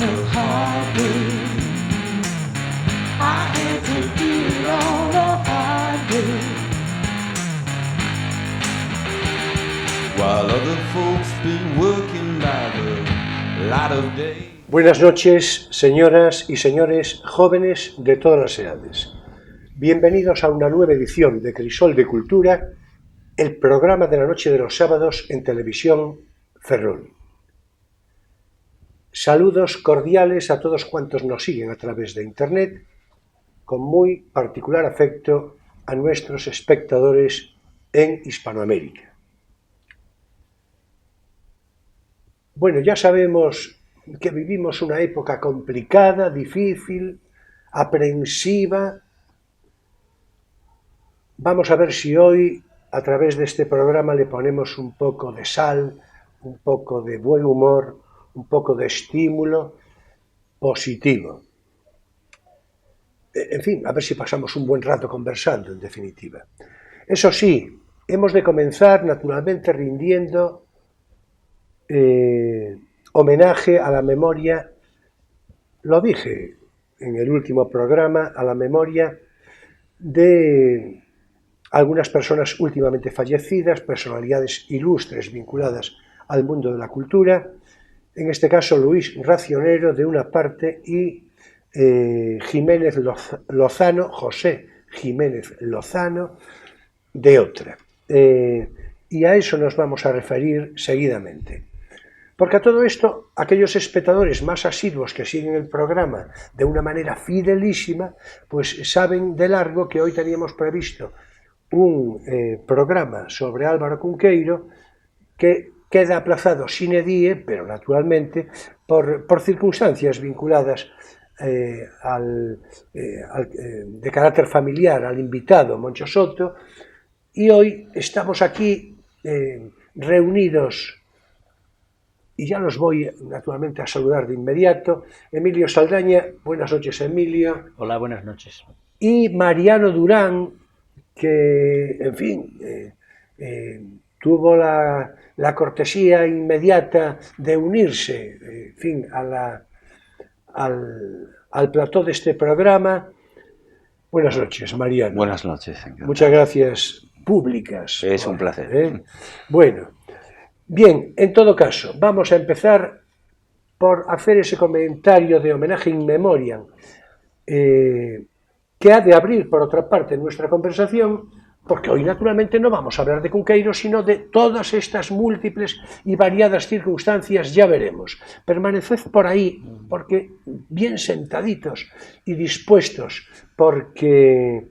no highway. I had to do it on a highway. While other folks been working by the light of day. Buenas noches, señoras y señores, jóvenes de todas las edades. Bienvenidos a una nueva edición de Crisol de Cultura, el programa de la noche de los sábados en Televisión Ferrol. Saludos cordiales a todos cuantos nos siguen a través de Internet, con muy particular afecto a nuestros espectadores en Hispanoamérica. Bueno, ya sabemos que vivimos una época complicada, difícil, aprensiva. Vamos a ver si hoy, a través de este programa, le ponemos un poco de sal, un poco de buen humor, un poco de estímulo positivo. En fin, a ver si pasamos un buen rato conversando, en definitiva. Eso sí, hemos de comenzar, naturalmente, rindiendo homenaje a la memoria, lo dije en el último programa, a la memoria de algunas personas últimamente fallecidas, personalidades ilustres vinculadas al mundo de la cultura, en este caso Luis Racionero de una parte y Jiménez Lozano, José Jiménez Lozano de otra. Y a eso nos vamos a referir seguidamente. Porque a todo esto, aquellos espectadores más asiduos que siguen el programa de una manera fidelísima, pues saben de largo que hoy teníamos previsto un programa sobre Álvaro Cunqueiro que queda aplazado sine die, pero naturalmente por circunstancias vinculadas de carácter familiar al invitado Moncho Soto, y hoy estamos aquí reunidos. Y ya los voy, naturalmente, a saludar de inmediato. Emilio Saldaña, buenas noches, Emilio. Hola, buenas noches. Y Mariano Durán, que, en fin, tuvo la cortesía inmediata de unirse, en fin, al plató de este programa. Buenas noches, Mariano. Buenas noches. Muchas gracias públicas. Es un placer. Bueno. Bien, en todo caso, vamos a empezar por hacer ese comentario de homenaje in memoriam que ha de abrir, por otra parte, nuestra conversación, porque hoy naturalmente no vamos a hablar de Cunqueiro, sino de todas estas múltiples y variadas circunstancias, ya veremos. Permaneced por ahí, porque bien sentaditos y dispuestos, porque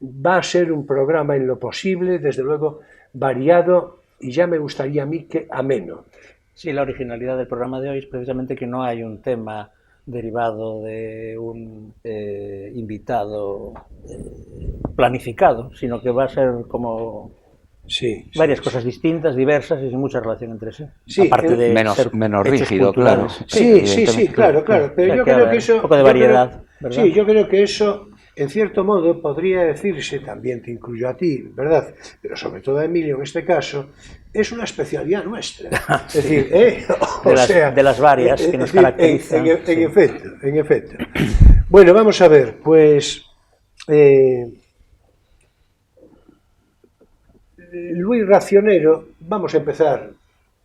va a ser un programa en lo posible, desde luego, variado, y ya me gustaría a mí que ameno. Sí, la originalidad del programa de hoy es precisamente que no hay un tema derivado de un invitado planificado, sino que va a ser como varias cosas distintas, diversas y sin mucha relación entre sí. Sí, aparte de menos rígido, claro. Sí, claro. Pero yo creo que eso... Un poco de variedad, ¿verdad? Sí, yo creo que eso, en cierto modo, podría decirse, también te incluyo a ti, ¿verdad? Pero sobre todo a Emilio en este caso, es una especialidad nuestra. Es decir, de las varias que nos caracterizan. En efecto. Bueno, vamos a ver, pues... Luis Racionero, vamos a empezar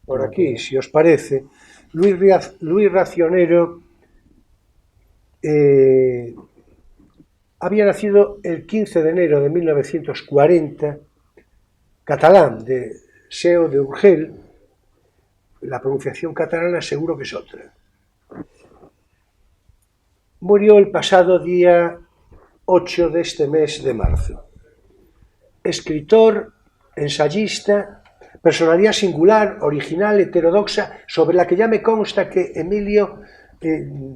por aquí, si os parece. Luis Racionero había nacido el 15 de enero de 1940, catalán de Seo de Urgel. La pronunciación catalana seguro que es otra. Murió el pasado día 8 de este mes de marzo. Escritor, ensayista, personalidad singular, original, heterodoxa, sobre la que ya me consta que Emilio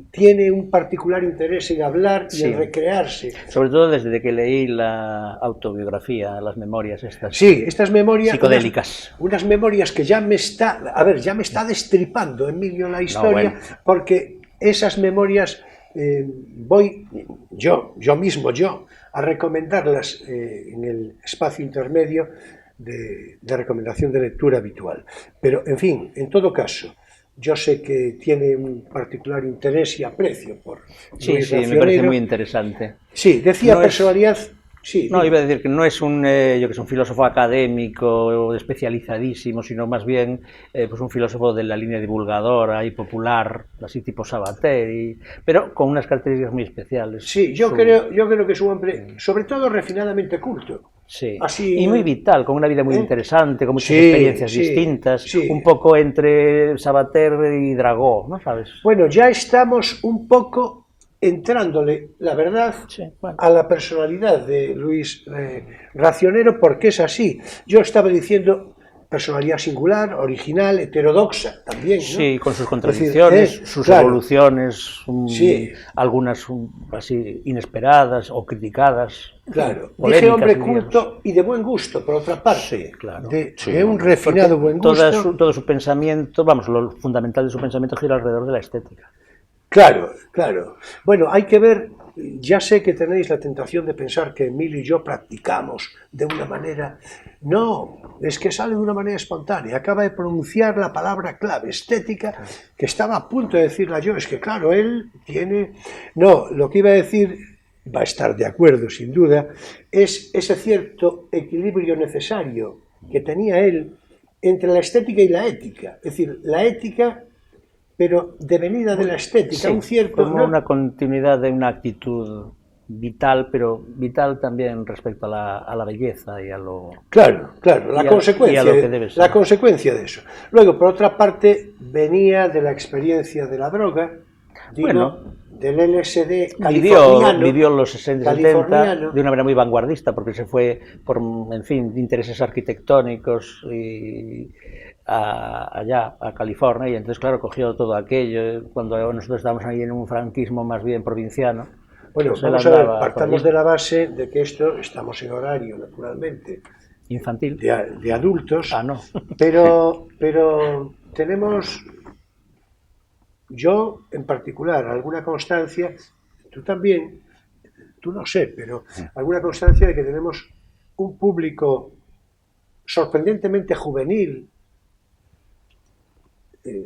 tiene un particular interés en hablar y en recrearse. Sobre todo desde que leí la autobiografía, las memorias estas. Sí, estas memorias psicodélicas. Unas memorias que ya me está destripando Emilio la historia, porque esas memorias voy yo mismo a recomendarlas en el espacio intermedio de recomendación de lectura habitual. Pero, en fin, en todo caso, yo sé que tiene un particular interés y aprecio por Sí, Luis sí, me Racionero. parece muy interesante. Sí, decía No es- personalidad... Sí, No, iba a decir que no es un, yo que sé, un filósofo académico especializadísimo, sino más bien pues un filósofo de la línea divulgadora y popular, así tipo Sabater, pero con unas características muy especiales. sí, yo creo que es un hombre, sobre todo refinadamente culto. Sí, Así, y muy vital, con una vida muy ¿eh? interesante, con muchas Sí, experiencias sí, distintas, sí. un poco entre Sabater y Dragó, ¿no sabes? Bueno, ya estamos un poco entrándole, la verdad, Sí, bueno. a la personalidad de Luis Racionero, porque es así. Yo estaba diciendo personalidad singular, original, heterodoxa también, ¿no? Sí, con sus Es contradicciones, decir, sus claro, evoluciones, Sí. algunas así inesperadas o criticadas. Claro, dije polémicas, hombre diríamos. culto y de buen gusto, por otra parte. Sí, claro. De un refinado buen gusto. Todo su pensamiento, vamos, lo fundamental de su pensamiento gira alrededor de la estética. Claro, claro. Bueno, hay que ver, ya sé que tenéis la tentación de pensar que Emilio y yo practicamos de una manera... No, es que sale de una manera espontánea. Acaba de pronunciar la palabra clave, estética, que estaba a punto de decirla yo. Es que claro, él tiene... No, lo que iba a decir, va a estar de acuerdo sin duda, es ese cierto equilibrio necesario que tenía él entre la estética y la ética. Es decir, la ética... pero devenida de la estética, Sí, un cierto... como ¿no? una continuidad de una actitud vital, pero vital también respecto a la belleza y a lo... Claro, claro, la consecuencia, y a lo que debe ser. la consecuencia de eso. Luego, por otra parte, venía de la experiencia de la droga, digo, Bueno, del LSD californiano. Vivió los 60 y 70 californiano. de una manera muy vanguardista, porque se fue por, en fin, intereses arquitectónicos y allá, a California, y entonces, claro, cogió todo aquello, cuando nosotros estábamos ahí en un franquismo más bien provinciano. Bueno, pues él vamos a ver, andaba por partamos allí. de la base de que esto, estamos en horario, naturalmente, Infantil. de adultos, No. pero tenemos, yo en particular, alguna constancia, tú también, tú no sé, pero alguna constancia de que tenemos un público sorprendentemente juvenil,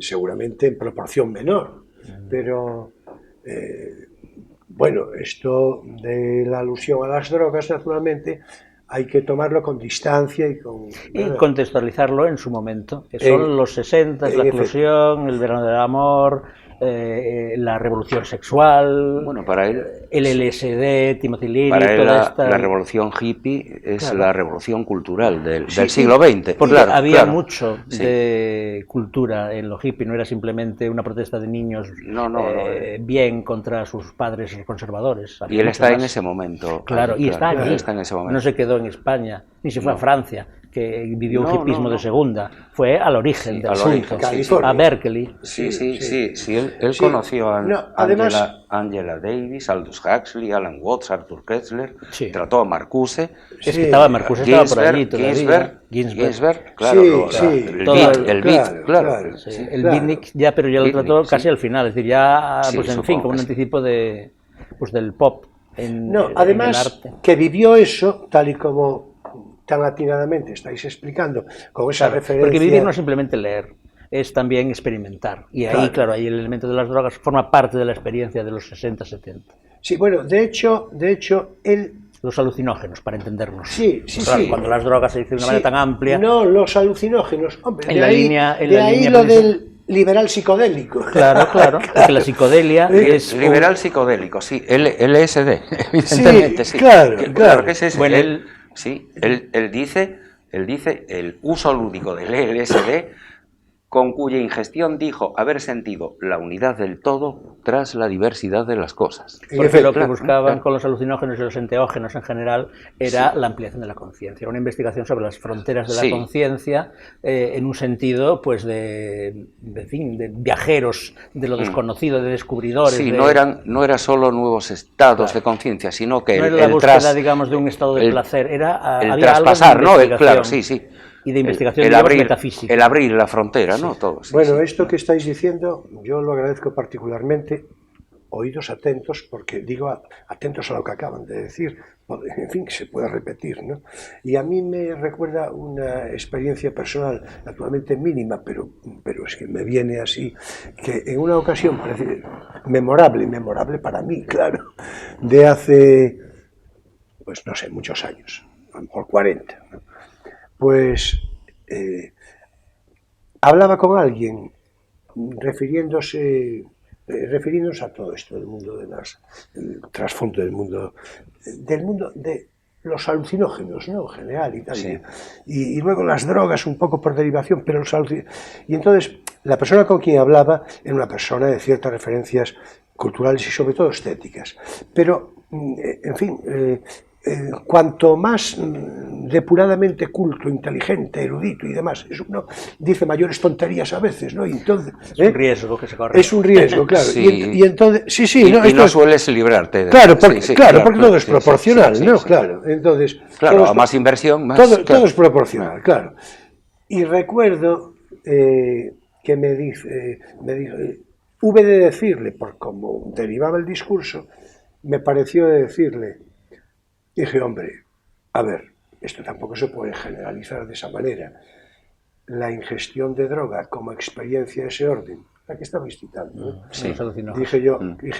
seguramente en proporción menor, pero bueno, esto de la alusión a las drogas, naturalmente, hay que tomarlo con distancia y con... Y contextualizarlo en su momento, que son los 60, la eclosión, el verano del amor, la revolución sexual, Bueno, para él, el LSD, Timothy Leary, para él toda esta... la revolución hippie es Claro. la revolución cultural del siglo XX. Porque claro, había claro. mucho Sí. de cultura en lo hippie, no era simplemente una protesta de niños bien contra sus padres conservadores. Y él está en ese momento. Claro, y está Él aquí. está en ese momento. No se quedó en España, ni se fue a Francia, que vivió un hippismo de segunda. Fue al origen del asunto, a Berkeley. Sí. Él conoció a Angela Davis, Aldous Huxley, Alan Watts, Arthur Koestler, trató a Marcuse. Es que estaba Marcuse, estaba por allí todavía. Ginsberg, claro. El beat, claro. El beatnik ya, pero ya lo trató casi al final, es decir, ya, pues en fin, como un anticipo de, pues, del pop en además, el arte. Que vivió eso, tal y como tan atinadamente estáis explicando, con esa referencia... Porque vivir no es simplemente leer, es también experimentar. Y ahí, claro, ahí el elemento de las drogas forma parte de la experiencia de los 60, 70. Sí, bueno, de hecho, él... Los alucinógenos, para entendernos. Sí. Cuando las drogas se dicen de una manera tan amplia... No, los alucinógenos, hombre, de ahí lo del liberal psicodélico. Claro, porque la psicodelia es... Liberal psicodélico, sí, LSD, evidentemente, sí. Claro que es ese. Bueno, él dice el uso lúdico del LSD, con cuya ingestión dijo haber sentido la unidad del todo tras la diversidad de las cosas. Porque lo que buscaban con los alucinógenos y los enteógenos en general era la ampliación de la conciencia, una investigación sobre las fronteras de la conciencia en un sentido pues de viajeros de lo desconocido, de descubridores. Sí, no era solo nuevos estados de conciencia, sino que no era la búsqueda, digamos, de un estado de placer, había traspasar, algo de claro, sí. Y de investigación metafísica. El abrir la frontera, ¿no? Todo. Bueno, esto que estáis diciendo, yo lo agradezco particularmente oídos atentos, porque digo atentos a lo que acaban de decir, en fin, que se pueda repetir, ¿no? Y a mí me recuerda una experiencia personal, naturalmente mínima, pero es que me viene así, que en una ocasión memorable para mí, claro, de hace, pues no sé, muchos años, a lo mejor 40, ¿no? Pues hablaba con alguien refiriéndose a todo esto del mundo de el trasfondo del mundo de los alucinógenos, ¿no? En general y tal. Sí. Y luego las drogas un poco por derivación, pero los alucinógenos. Y entonces la persona con quien hablaba era una persona de ciertas referencias culturales y sobre todo estéticas. Pero, en fin, cuanto más depuradamente culto, inteligente, erudito y demás, uno dice mayores tonterías a veces, ¿no? Y entonces, es un riesgo que se corre. Es un riesgo, claro. Sí. Y entonces, sí, y, no, y no sueles librarte de... Claro, porque, porque todo es proporcional, ¿no? Claro, entonces... Claro, a más inversión, más... Todo es proporcional, claro. Y recuerdo que me dijo, hube de decirle, por como derivaba el discurso, me pareció de decirle, dije, hombre, a ver, esto tampoco se puede generalizar de esa manera. La ingestión de droga como experiencia de ese orden, la que estabais citando, ¿no? Sí. Dije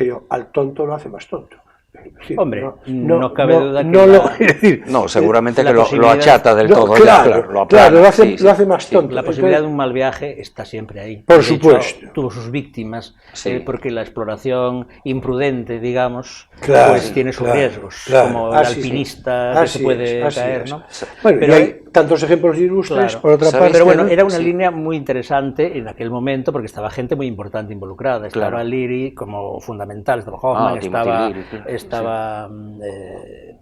yo, al tonto lo hace más tonto. Decir, hombre, no cabe duda que no, seguramente que lo achata del todo. Claro, lo hace más tonto. La posibilidad de un mal viaje está siempre ahí. Por supuesto. Tuvo sus víctimas, porque la exploración imprudente, digamos, pues tiene sus riesgos, como el alpinista que se puede caer, ¿no? Bueno, pero hay tantos ejemplos ilustres, por otra parte. Pero bueno, era una línea muy interesante en aquel momento, porque estaba gente muy importante involucrada. Estaba Leary como fundamental, estaba Hoffman, estaba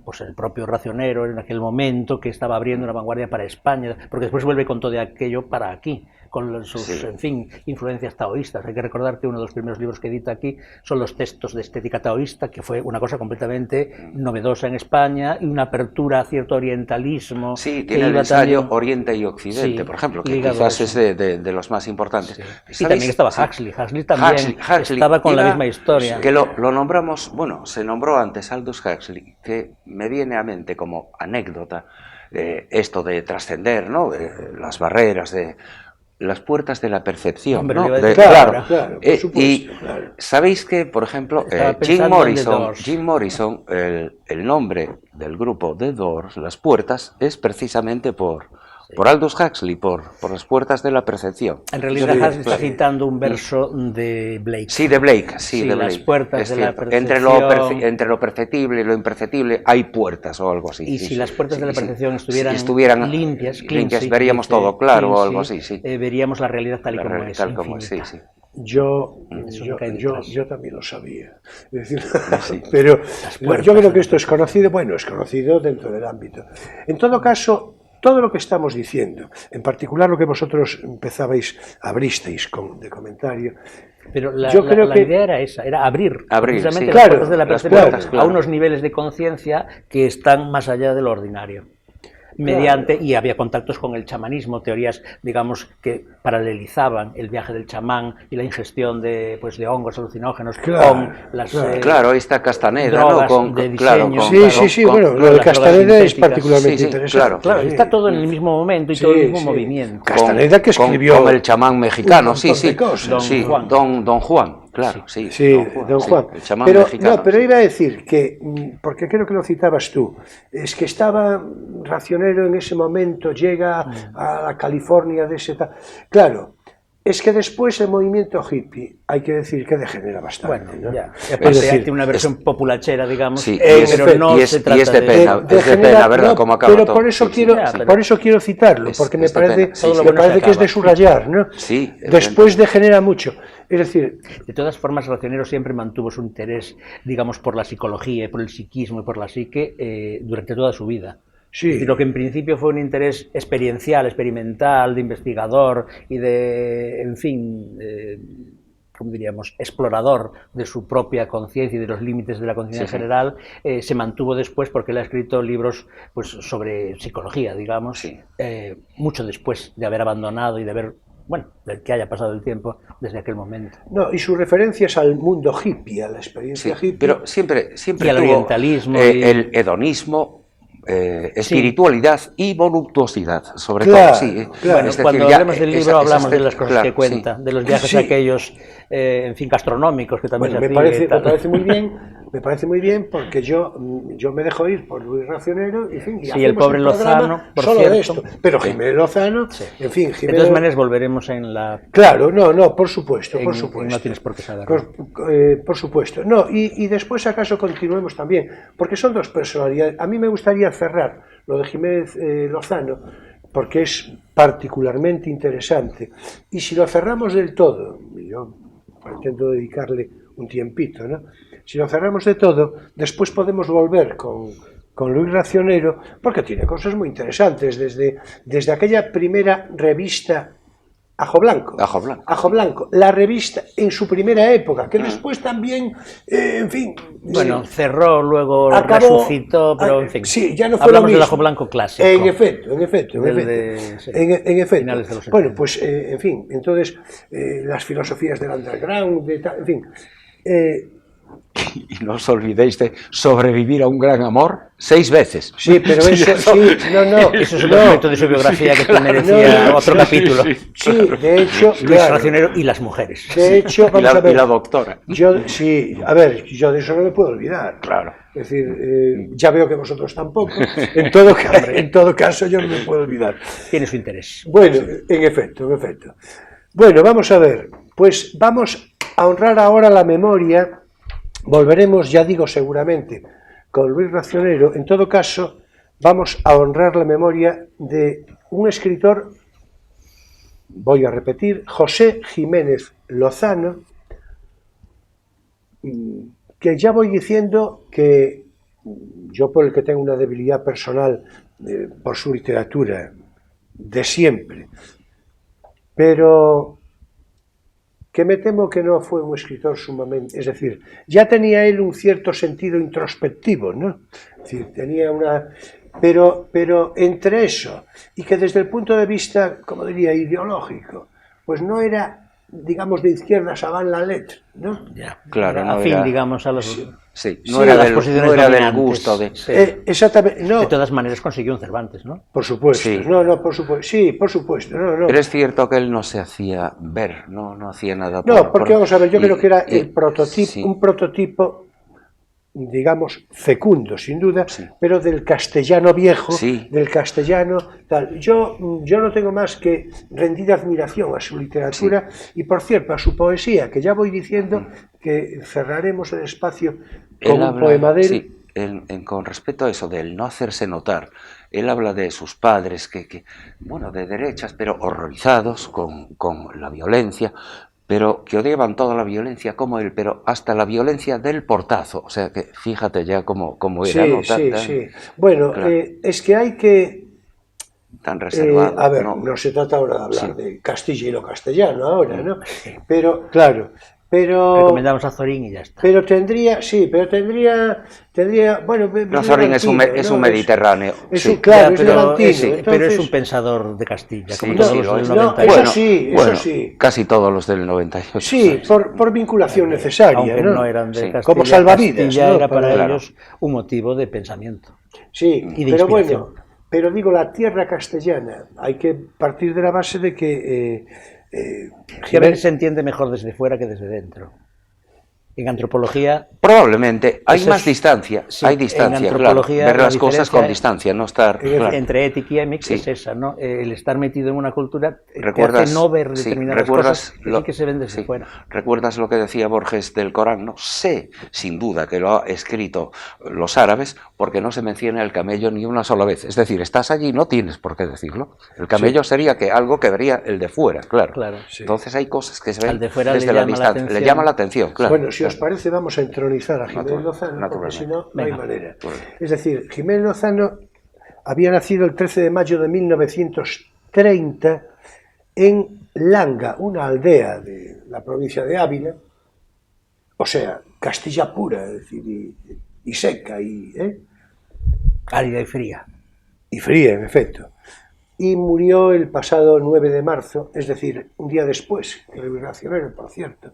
pues el propio Racionero en aquel momento, que estaba abriendo una vanguardia para España, porque después vuelve con todo aquello para aquí, con sus, en fin, influencias taoístas. Hay que recordar que uno de los primeros libros que edita aquí son los textos de estética taoísta, que fue una cosa completamente novedosa en España y una apertura a cierto orientalismo. Sí, tiene el ensayo Oriente y Occidente, por ejemplo, que quizás es de los más importantes. Sí. Y también estaba Huxley. Huxley también estaba con la misma historia. Que lo nombramos, bueno, se nombró antes Aldous Huxley, que me viene a mente como anécdota esto de trascender, ¿no? Las barreras, de las puertas de la percepción. Hombre, ¿no? Claro, por supuesto, y sabéis que, por ejemplo, Jim Morrison, el nombre del grupo The Doors, Las Puertas, es precisamente por Aldous Huxley, por las puertas de la percepción. En realidad Huxley está citando un verso de Blake. Sí, de Blake, sí, de Blake. Las puertas de la percepción. Entre lo perceptible y lo imperceptible hay puertas o algo así. Y si las puertas de la percepción estuvieran limpias, veríamos todo claro o algo así. Veríamos la realidad tal y como es. Tal como es, Yo también lo sabía. Es decir, pero yo creo que esto es conocido dentro del ámbito. En todo caso, todo lo que estamos diciendo, en particular lo que vosotros abristeis de comentario. Pero la idea era esa, era abrir precisamente las puertas de la percepción a unos niveles de conciencia que están más allá de lo ordinario. Y había contactos con el chamanismo, teorías, digamos, que paralelizaban el viaje del chamán y la ingestión de hongos alucinógenos con las ahí está Castaneda, drogas, ¿no? de diseño. Bueno, lo de Castaneda es particularmente interesante. Claro, está todo en el mismo momento y todo el mismo movimiento. Castaneda que escribió... Con el chamán mexicano, Don Juan. Claro, Don Juan. Pero iba a decir que, porque creo que lo citabas tú, es que estaba Racionero en ese momento, llega a la California de ese... Claro, es que después el movimiento hippie, hay que decir que degenera bastante. Bueno, ¿no? ya. Es decir, tiene una versión populachera, digamos, pero no se trata de pena, ¿verdad? Como acaba pero todo. por eso quiero citarlo, porque me parece que es de subrayar, ¿no? Sí. Después degenera mucho. Es decir, de todas formas, Racionero siempre mantuvo su interés, digamos, por la psicología, por el psiquismo y por la psique durante toda su vida. Sí. Es decir, lo que en principio fue un interés experimental, de investigador y de, en fin, ¿cómo diríamos?, explorador de su propia conciencia y de los límites de la conciencia en general, se mantuvo después porque él ha escrito libros sobre psicología, digamos, mucho después de haber abandonado y de haber bueno, del que haya pasado el tiempo desde aquel momento. No, y sus referencias al mundo hippie, a la experiencia Sí, hippie. pero siempre Y al tuvo, orientalismo el hedonismo, espiritualidad y voluptuosidad, sobre Claro, todo. Sí, claro. Bueno, es decir, cuando ya hablemos del libro esa hablamos de las estética, cosas que claro, cuenta, sí. de los viajes Sí. aquellos, en fin, gastronómicos que también Bueno, se me hacía y tal. parece muy bien porque yo me dejo ir por Luis Racionero, en fin, y Sí, hacemos el pobre un programa Lozano, por solo cierto. de esto. Pero Jiménez Lozano, en fin, De Jiménez... todas maneras volveremos en la... Claro, no, por supuesto, por en supuesto. No tienes por qué saberlo. Por supuesto. No, y después acaso continuemos también, porque son dos personalidades. A mí me gustaría cerrar lo de Jiménez Lozano, porque es particularmente interesante. Y si lo cerramos del todo, yo pretendo dedicarle un tiempito, ¿no? Si lo cerramos de todo, después podemos volver con Luis Racionero, porque tiene cosas muy interesantes, desde aquella primera revista Ajo Blanco. Ajo Blanco. Ajo Blanco, la revista en su primera época, que después también, en fin... Bueno, cerró, luego acabó, resucitó, pero en fin. Sí, ya no fue hablamos lo mismo. del Ajo Blanco clásico. En efecto. Sí, En efecto. finales de los 70. Bueno, pues, en fin, entonces, las filosofías del underground, en fin... Y no os olvidéis de sobrevivir a un gran amor 6 veces. Sí, pero eso, no. Eso es un aspecto de su biografía que te merecía otro capítulo. Sí, de hecho, Luis Racionero y las mujeres. De hecho, vamos a ver. Y la doctora. Yo de eso no me puedo olvidar. Claro. Es decir, ya veo que vosotros tampoco. En todo caso, yo no me puedo olvidar. Tiene su interés. Bueno, en efecto. Bueno, vamos a ver. Pues vamos a honrar ahora la memoria. Volveremos, ya digo, seguramente, con Luis Racionero. En todo caso, vamos a honrar la memoria de un escritor, voy a repetir, José Jiménez Lozano, que ya voy diciendo que yo, por el que tengo una debilidad personal por su literatura de siempre, pero que me temo que no fue un escritor sumamente... Es decir, ya tenía él un cierto sentido introspectivo, ¿no? Es decir, tenía una... Pero entre eso, y que desde el punto de vista, como diría, ideológico, pues no era, digamos, de izquierdas a Van Lalet, ¿no? Ya, Claro, no afín, era... digamos, a los... Sí, Sí, no era, las del, posiciones no era del dominantes. gusto de... Sí. Exactamente, no. De todas maneras consiguió un Cervantes, ¿no? Por supuesto, Sí. no, por supuesto, sí, por supuesto, no. Pero es cierto que él no se hacía ver, no hacía nada. No, porque vamos a ver, yo creo que era el prototipo, sí. un prototipo, digamos, fecundo, sin duda, Sí. pero del castellano viejo, Sí. del castellano tal. Yo no tengo más que rendida admiración a su literatura y, por cierto, a su poesía, que ya voy diciendo que cerraremos el espacio con Él un habla, poema de él. sí, con respecto a eso del no hacerse notar, él habla de sus padres bueno, de derechas, pero horrorizados con la violencia, pero que odiaban toda la violencia como él, pero hasta la violencia del portazo. O sea, que fíjate ya cómo era, Sí, ¿no? sí. Bueno, claro. es que hay que... Tan reservado. a ver, no se trata ahora de hablar Sí. de Castilla y lo castellano ahora, ¿no? Pero, claro, Recomendamos a Zorín y ya está. pero tendría, bueno... No, Zorín es un mediterráneo. Es un, sí. claro, Ya, es pero, levantino, pero es entonces- un pensador de Castilla, Sí, como sí, todos lo los es. del No, 98. eso sí. Casi todos los del 98. Sí, por vinculación necesaria, Aunque ¿no? no eran de Sí. Castilla, Como salvavidas, Castilla ¿no? era para Claro. ellos un motivo de pensamiento. Sí, Y de pero inspiración. bueno, pero digo, la tierra castellana, hay que partir de la base de que... Que a veces se entiende mejor desde fuera que desde dentro. En antropología, Probablemente hay Esa más es- distancia, sí, hay en distancia, claro, antropología ver la las cosas diferencia con distancia, no estar... claro. entre ética y émica Sí. es esa, ¿no? El estar metido en una cultura te ¿Recuerdas, hace no ver sí, determinadas recuerdas cosas que sí que se ven desde sí, fuera. ¿recuerdas lo que decía Borges del Corán? No sé, sin duda, que lo ha escrito los árabes, porque no se menciona el camello ni una sola vez. Es decir, estás allí, no tienes por qué decirlo. El camello sería que algo que vería el de fuera, claro. Claro. Sí. Entonces hay cosas que se ven Al de fuera le desde la llama la distancia. atención. Le llama la atención, claro. Bueno, si os parece, vamos a entronizar a Jiménez Lozano, porque naturalmente. si no, no hay Venga. manera. Bueno. Es decir, Jiménez Lozano había nacido el 13 de mayo de 1930 en Langa, una aldea de la provincia de Ávila, o sea, Castilla pura, es decir, y seca, Árida y fría. y fría, en efecto. y murió el pasado 9 de marzo, es decir, un día después que el Revolucionario, por cierto,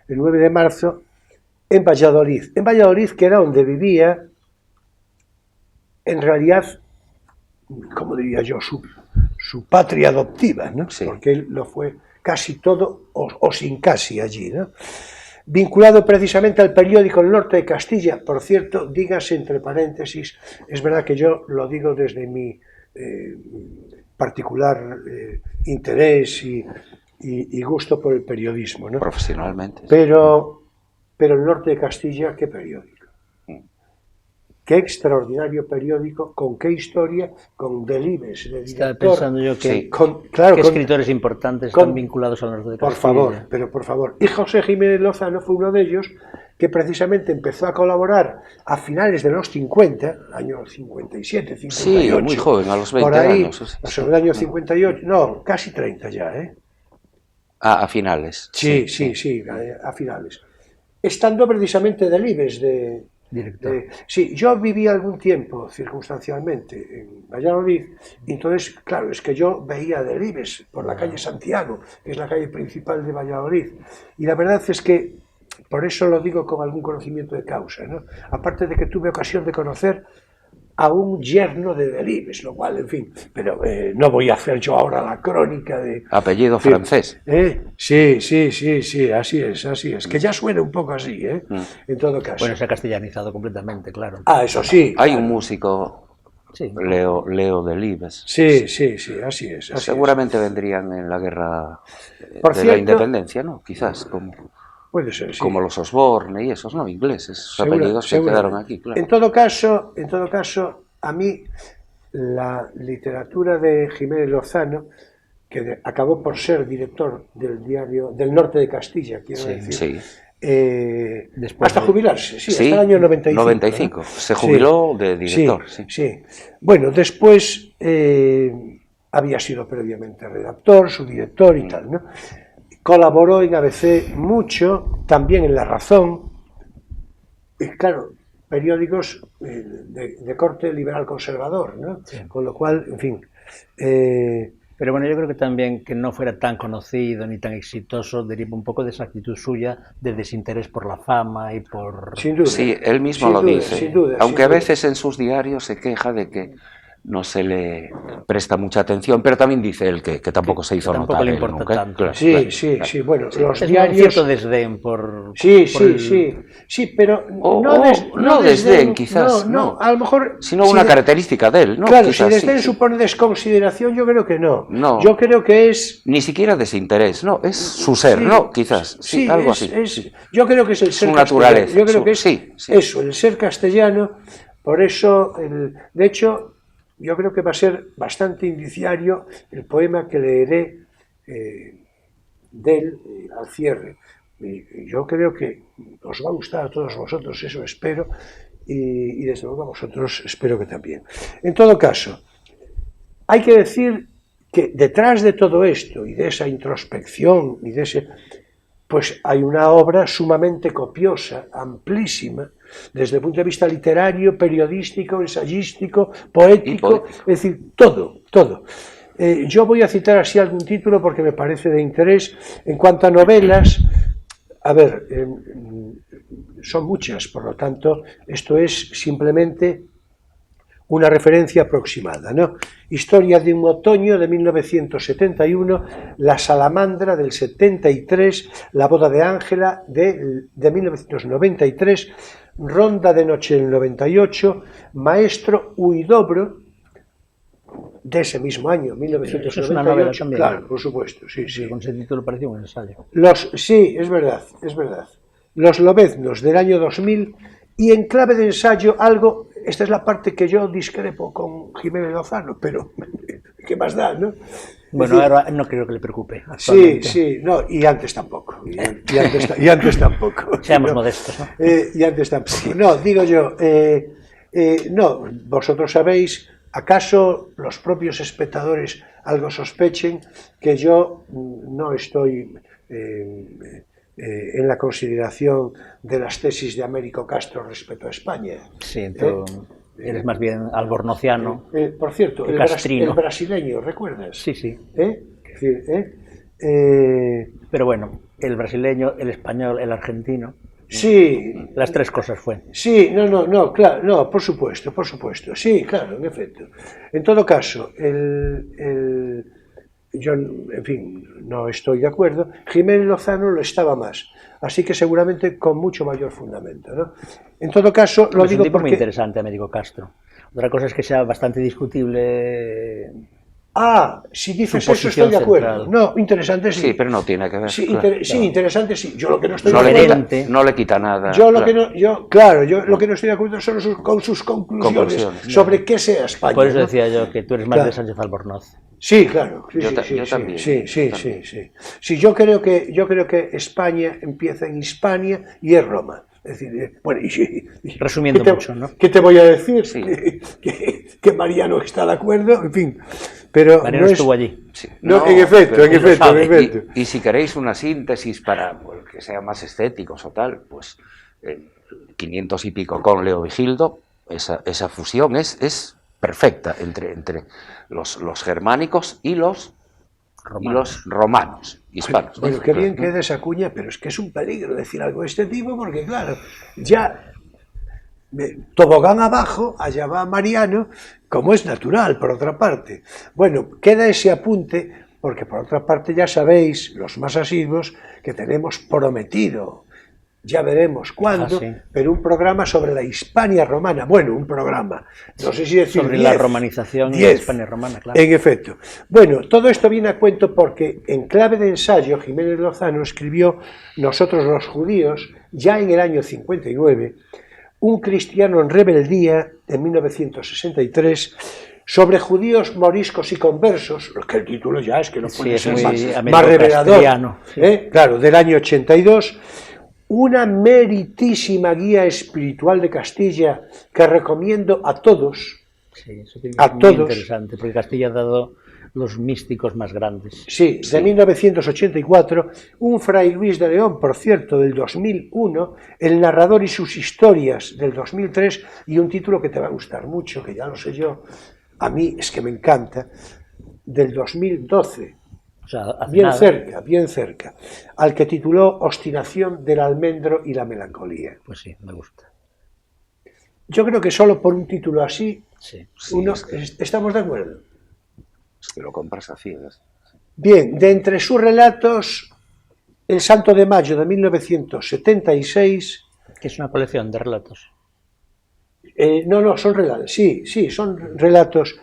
el 9 de marzo, en Valladolid. En Valladolid, que era donde vivía, en realidad, como diría yo, su patria adoptiva, ¿no? Sí. Porque él lo fue casi todo o sin casi allí, ¿no? Vinculado precisamente al periódico El Norte de Castilla, por cierto, dígase entre paréntesis, es verdad que yo lo digo desde mi particular interés y gusto por el periodismo, ¿no? Profesionalmente. Pero El Norte de Castilla, ¿qué periódico? Qué extraordinario periódico, con qué historia, con delibes de director. Estaba pensando yo que, Sí. Claro, ¿qué escritores importantes están vinculados al Norte de Castilla? Por favor, pero por favor. Y José Jiménez Lozano fue uno de ellos que precisamente empezó a colaborar a finales de los 50, años 57, 58. Sí, muy joven, a los 20 por ahí, años. O sea, el año 58, no, casi 30 ya, ¿eh? Ah, a finales. Sí, a finales. Estando precisamente delibes de... Director. Sí, yo viví algún tiempo circunstancialmente en Valladolid, y entonces, claro, es que yo veía delibes por la calle Santiago, que es la calle principal de Valladolid, y la verdad es que, por eso lo digo con algún conocimiento de causa, ¿no? Aparte de que tuve ocasión de conocer a un yerno de delibes, lo cual, en fin, pero no voy a hacer yo ahora la crónica de... Apellido francés. Sí, así es, que ya suena un poco así, en todo caso. Bueno, se ha castellanizado completamente, claro. Ah, eso sí. Hay claro. un músico, Sí. Leo Delibes. Sí, así es. Seguramente vendrían en la guerra Por de cierto, la independencia, ¿no? Quizás, puede ser, sí. como los Osborne y esos, ¿no? Ingleses, esos apellidos que quedaron aquí, claro. En todo caso, a mí la literatura de Jiménez Lozano, que acabó por ser director del diario del Norte de Castilla, quiero decir. Sí. Hasta jubilarse, Sí, hasta el año 95. 95. ¿no? Se jubiló de director. Sí. Bueno, después había sido previamente redactor, su director y tal, ¿no? Colaboró en ABC mucho, también en La Razón, y claro, periódicos de corte liberal conservador, ¿no? Sí. Con lo cual, en fin... Pero bueno, yo creo que también que no fuera tan conocido ni tan exitoso deriva un poco de esa actitud suya de desinterés por la fama y por... Sin duda. Sí, él mismo lo dice. Sin duda, aunque a veces en sus diarios se queja de que no se le presta mucha atención, pero también dice él que tampoco se hizo notar. Tampoco le importa tanto. Claro, sí, bueno, los es diarios... un cierto desdén por... Sí, pero... No desdén, quizás. No, a lo mejor... Sino una característica de él, ¿no? Claro, quizás, si desdén supone desconsideración, yo creo que no. No. Yo creo que es... Ni siquiera desinterés, no, es su ser, ¿no? Quizás, sí, algo así. Yo creo que es el ser su naturaleza. Yo creo que es eso, el ser castellano, por eso, de hecho... Yo creo que va a ser bastante indiciario el poema que leeré de él al cierre. Yo creo que os va a gustar a todos vosotros, eso espero, y desde luego a vosotros espero que también. En todo caso, hay que decir que detrás de todo esto y de esa introspección y de ese... pues hay una obra sumamente copiosa, amplísima, desde el punto de vista literario, periodístico, ensayístico, poético, es decir, todo. Yo voy a citar así algún título porque me parece de interés. En cuanto a novelas, a ver, son muchas, por lo tanto, esto es simplemente una referencia aproximada, ¿no? Historia de un otoño de 1971, La salamandra del 73, La boda de Ángela de 1993, Ronda de noche del 98, Maestro Huidobro de ese mismo año, 1998. Es una novela también. Claro, por supuesto, sí. Con ese título parecía un ensayo. Sí, es verdad. Los Lobeznos del año 2000 y en clave de ensayo algo... Esta es la parte que yo discrepo con Jiménez Lozano, pero ¿qué más da, no? Bueno, ahora no creo que le preocupe. Sí, no, y antes tampoco. Y antes tampoco. Seamos modestos, ¿no? Y antes tampoco. No, digo yo, no, vosotros sabéis, ¿acaso los propios espectadores algo sospechen que yo no estoy... en la consideración de las tesis de Américo Castro respecto a España. Sí, Eres más bien albornociano. Por cierto, el brasileño, ¿recuerdas? Sí, sí. Es decir, Pero bueno, el brasileño, el español, el argentino. Sí. Las tres cosas fue. Sí, claro, no, por supuesto, sí, claro, en efecto. En todo caso, yo, en fin, no estoy de acuerdo. Jiménez Lozano lo estaba más, así que seguramente con mucho mayor fundamento, ¿no? En todo caso, lo digo es un tipo porque... muy interesante, Américo Castro. Otra cosa es que sea bastante discutible. Si dices eso estoy de acuerdo. Central. No, interesante sí. Sí, pero no tiene que ver. Sí, claro. interesante sí. Yo lo que no estoy No de acuerdo... no le quita nada. Yo lo que no estoy de acuerdo son con sus conclusiones sobre qué sea España. Por eso ¿no? decía yo que tú eres más de Sánchez Albornoz. Sí, claro. Sí, yo también. Sí, yo creo que España empieza en Hispania y es Roma. Es decir, bueno, resumiendo mucho, ¿no? ¿Qué te voy a decir? Sí. Que Mariano está de acuerdo, en fin. Pero Mariano estuvo allí. Sí. No, en efecto. Y si queréis una síntesis para que sea más estéticos o tal, pues 500 y pico con Leo Vigildo, esa fusión es perfecta entre los germánicos y los romanos, hispanos. Bueno, qué bien queda esa cuña, pero es que es un peligro decir algo de este tipo, porque claro, ya tobogán abajo, allá va Mariano, como es natural, por otra parte. Bueno, queda ese apunte, porque por otra parte ya sabéis, los más asiduos, que tenemos prometido, ya veremos cuándo, pero un programa sobre la Hispania romana. Bueno, un programa, no sé si decir sobre la romanización y la Hispania romana, claro. En efecto. Bueno, todo esto viene a cuento porque en clave de ensayo Jiménez Lozano escribió Nosotros los judíos, ya en el año 59, un cristiano en rebeldía, en 1963, sobre judíos moriscos y conversos, que el título ya es que no puede ser más revelador, claro, del año 82, una meritísima guía espiritual de Castilla que recomiendo a todos. Sí, eso es muy interesante, porque Castilla ha dado los místicos más grandes. Sí, de 1984, un fray Luis de León, por cierto, del 2001, El narrador y sus historias, del 2003, y un título que te va a gustar mucho, que ya lo sé yo, a mí es que me encanta, del 2012. O sea, bien cerca, al que tituló Obstinación del almendro y la melancolía. Pues sí, me gusta. Yo creo que solo por un título así, estamos de acuerdo. Es que lo compras a ciegas. Bien, de entre sus relatos, El Santo de Mayo de 1976... Que es una colección de relatos. No, son relatos, sí, son relatos...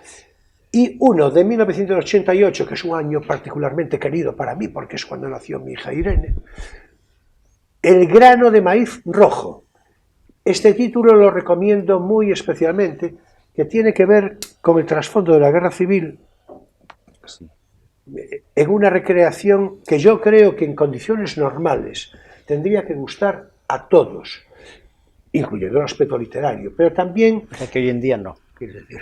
Y uno de 1988, que es un año particularmente querido para mí, porque es cuando nació mi hija Irene, El grano de maíz rojo. Este título lo recomiendo muy especialmente, que tiene que ver con el trasfondo de la Guerra Civil, en una recreación que yo creo que en condiciones normales tendría que gustar a todos, incluyendo el aspecto literario, pero también... O sea, que hoy en día no, quiero decir.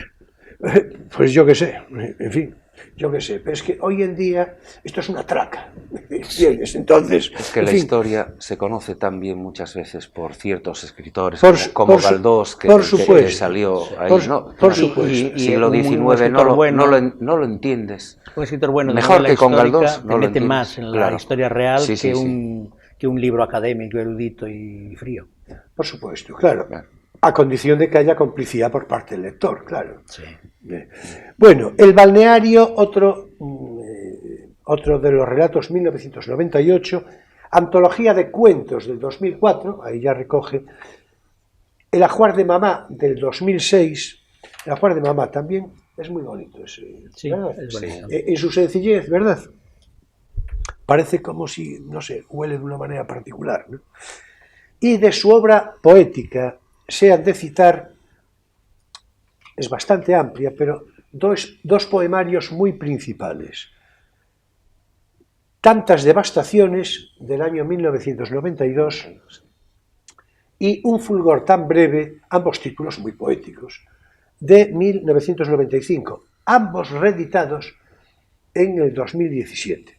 Pues yo qué sé, en fin, yo qué sé, pero es que hoy en día esto es una traca, ¿entiendes? Entonces, es que la historia se conoce también muchas veces por ciertos escritores como Galdós, que salió ahí, ¿no? Por supuesto. Y siglo XIX no lo entiendes. Un escritor bueno, mejor que con Galdós, te mete más en la historia real que un libro académico, erudito y frío. Por supuesto, claro. A condición de que haya complicidad por parte del lector, claro. Sí. Bueno, El balneario, otro de los relatos, 1998, Antología de cuentos del 2004, ahí ya recoge, El ajuar de mamá del 2006, El ajuar de mamá también es muy bonito, sí, es bonito. En su sencillez, ¿verdad? Parece como si, no sé, huele de una manera particular, ¿no? Y de su obra poética se han de citar, es bastante amplia, pero dos poemarios muy principales. Tantas devastaciones, del año 1992, y Un fulgor tan breve, ambos títulos muy poéticos, de 1995, ambos reeditados en el 2017.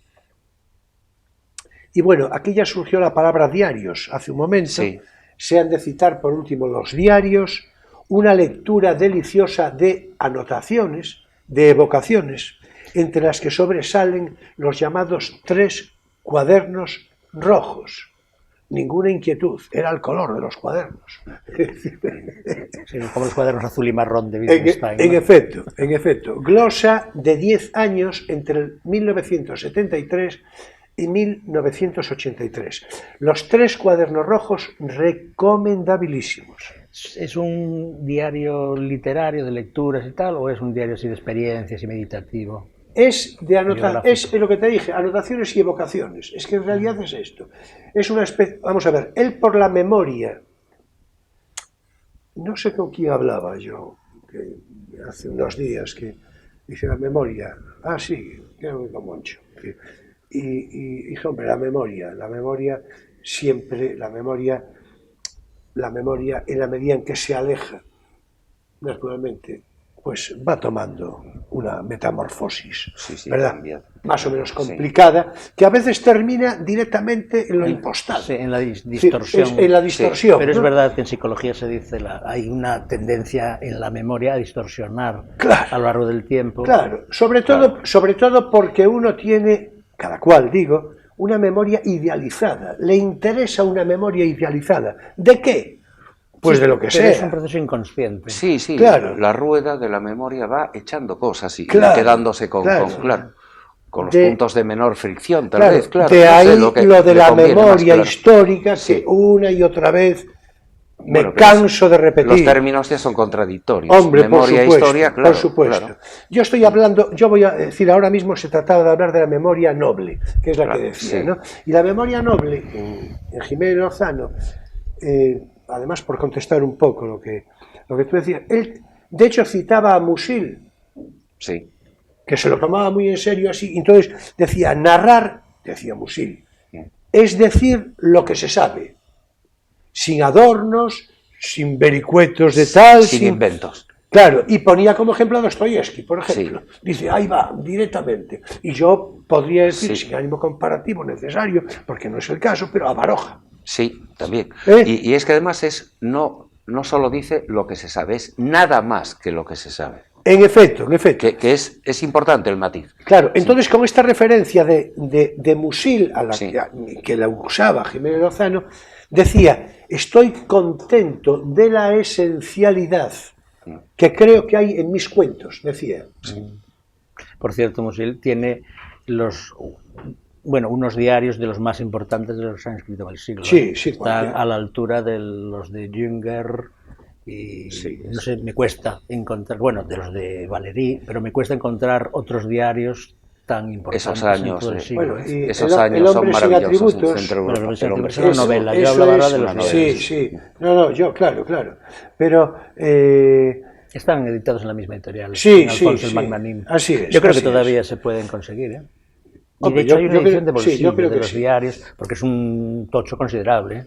Y bueno, aquí ya surgió la palabra diarios hace un momento. Sí. Se han de citar por último los diarios, una lectura deliciosa de anotaciones, de evocaciones, entre las que sobresalen los llamados 3 cuadernos rojos. Ninguna inquietud, era el color de los cuadernos. Sí, como los cuadernos azul y marrón de Wittgenstein, ¿no? En efecto, glosa de 10 años entre el 1973 y 1983. Los 3 cuadernos rojos recomendabilísimos. ¿Es un diario literario de lecturas y tal, o es un diario así de experiencias y meditativo? Es lo que te dije, anotaciones y evocaciones. Es que en realidad es esto. Es una especie, vamos a ver, él por la memoria, no sé con quién hablaba yo, que hace unos días, que dice la memoria, sí, con Moncho. Y hombre, la memoria siempre, la memoria en la medida en que se aleja, naturalmente, pues va tomando una metamorfosis, ¿verdad? Cambia. Más o menos complicada, que a veces termina directamente en lo impostado. Sí, en la distorsión. Sí, en la distorsión. Pero ¿no? es verdad que en psicología se dice, hay una tendencia en la memoria a distorsionar a lo largo del tiempo. Claro, sobre todo porque uno tiene, cada cual digo, una memoria idealizada. Le interesa una memoria idealizada. ¿De qué? Pues de lo que sea. Es un proceso inconsciente. Sí, claro. La rueda de la memoria va echando cosas y quedándose con los puntos de menor fricción, tal vez, claro. De ahí lo de la memoria histórica que una y otra vez me canso de repetir. Los términos ya son contradictorios. Hombre, memoria, historia, claro. Por supuesto. Claro. Yo voy a decir, ahora mismo se trataba de hablar de la memoria noble, que es la que decía, ¿no? Y la memoria noble, en Jiménez Lozano, además por contestar un poco lo que tú decías, él de hecho citaba a Musil, que se lo tomaba muy en serio así, entonces decía, narrar, decía Musil, es decir lo que se sabe, sin adornos, sin vericuetos de tal, sin inventos. Claro, y ponía como ejemplo a Dostoyevsky, por ejemplo. Dice, ahí va, directamente. Y yo podría decir, sin ánimo comparativo necesario, porque no es el caso, pero a Baroja. Sí, también. Y es que además no solo dice lo que se sabe, es nada más que lo que se sabe. En efecto. Que es importante el matiz. Claro, entonces con esta referencia de Musil, a la que la usaba Jiménez Lozano, decía, estoy contento de la esencialidad que creo que hay en mis cuentos, decía. Por cierto, Musil tiene unos diarios de los más importantes de los que se han escrito en el siglo. Sí, están a la altura de los de Jünger y no sé, me cuesta encontrar, de los de Valéry, pero me cuesta encontrar otros diarios tan importantes. Esos años, esos años son maravillosos. Es una novela, yo hablaba ahora de los novelas. Sí. Yo, claro. Pero están editados en la misma editorial. Alfonso el Magnanim. Así es. Yo creo que todavía se pueden conseguir, ¿eh? Y de hecho hay una edición de bolsillo de los diarios, porque es un tocho considerable.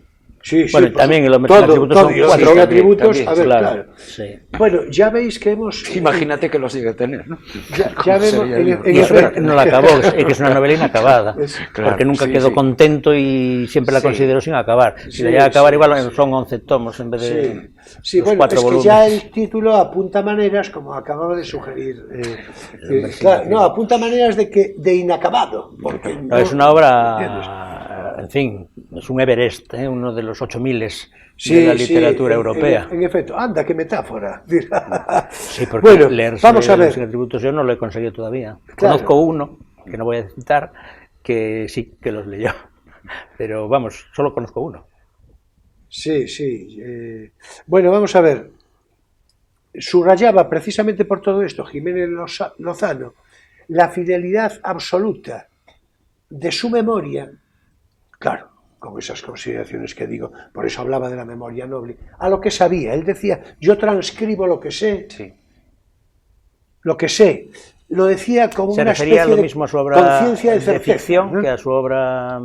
También el hombre sin atributos son 4 atributos. A ver, claro. Sí. Bueno, ya veis que hemos... Imagínate que los llegue a tener, ¿no? Ya vemos... no la acabó, es que es una novela inacabada. Porque nunca quedó contento y siempre la consideró sin acabar. Si la llega a acabar, igual son 11 tomos en vez de los 4 volúmenes. Es que ya el título apunta maneras, como acababa de sugerir. Apunta maneras de inacabado. Porque es una obra, en fin, es un Everest, uno de los 8000 de la literatura europea. En efecto, anda, qué metáfora. Sí, porque leerse vamos a ver. Sin atributos yo no lo he conseguido todavía. Conozco uno, que no voy a citar, que sí, que los leyó. Pero vamos, solo conozco uno. Sí. Bueno, vamos a ver. Subrayaba precisamente por todo esto Jiménez Lozano la fidelidad absoluta de su memoria, claro, con esas consideraciones que digo, por eso hablaba de la memoria noble, a lo que sabía. Él decía, yo transcribo lo que sé, lo decía como una especie lo mismo a su obra conciencia de ficción, ¿no? Que a su obra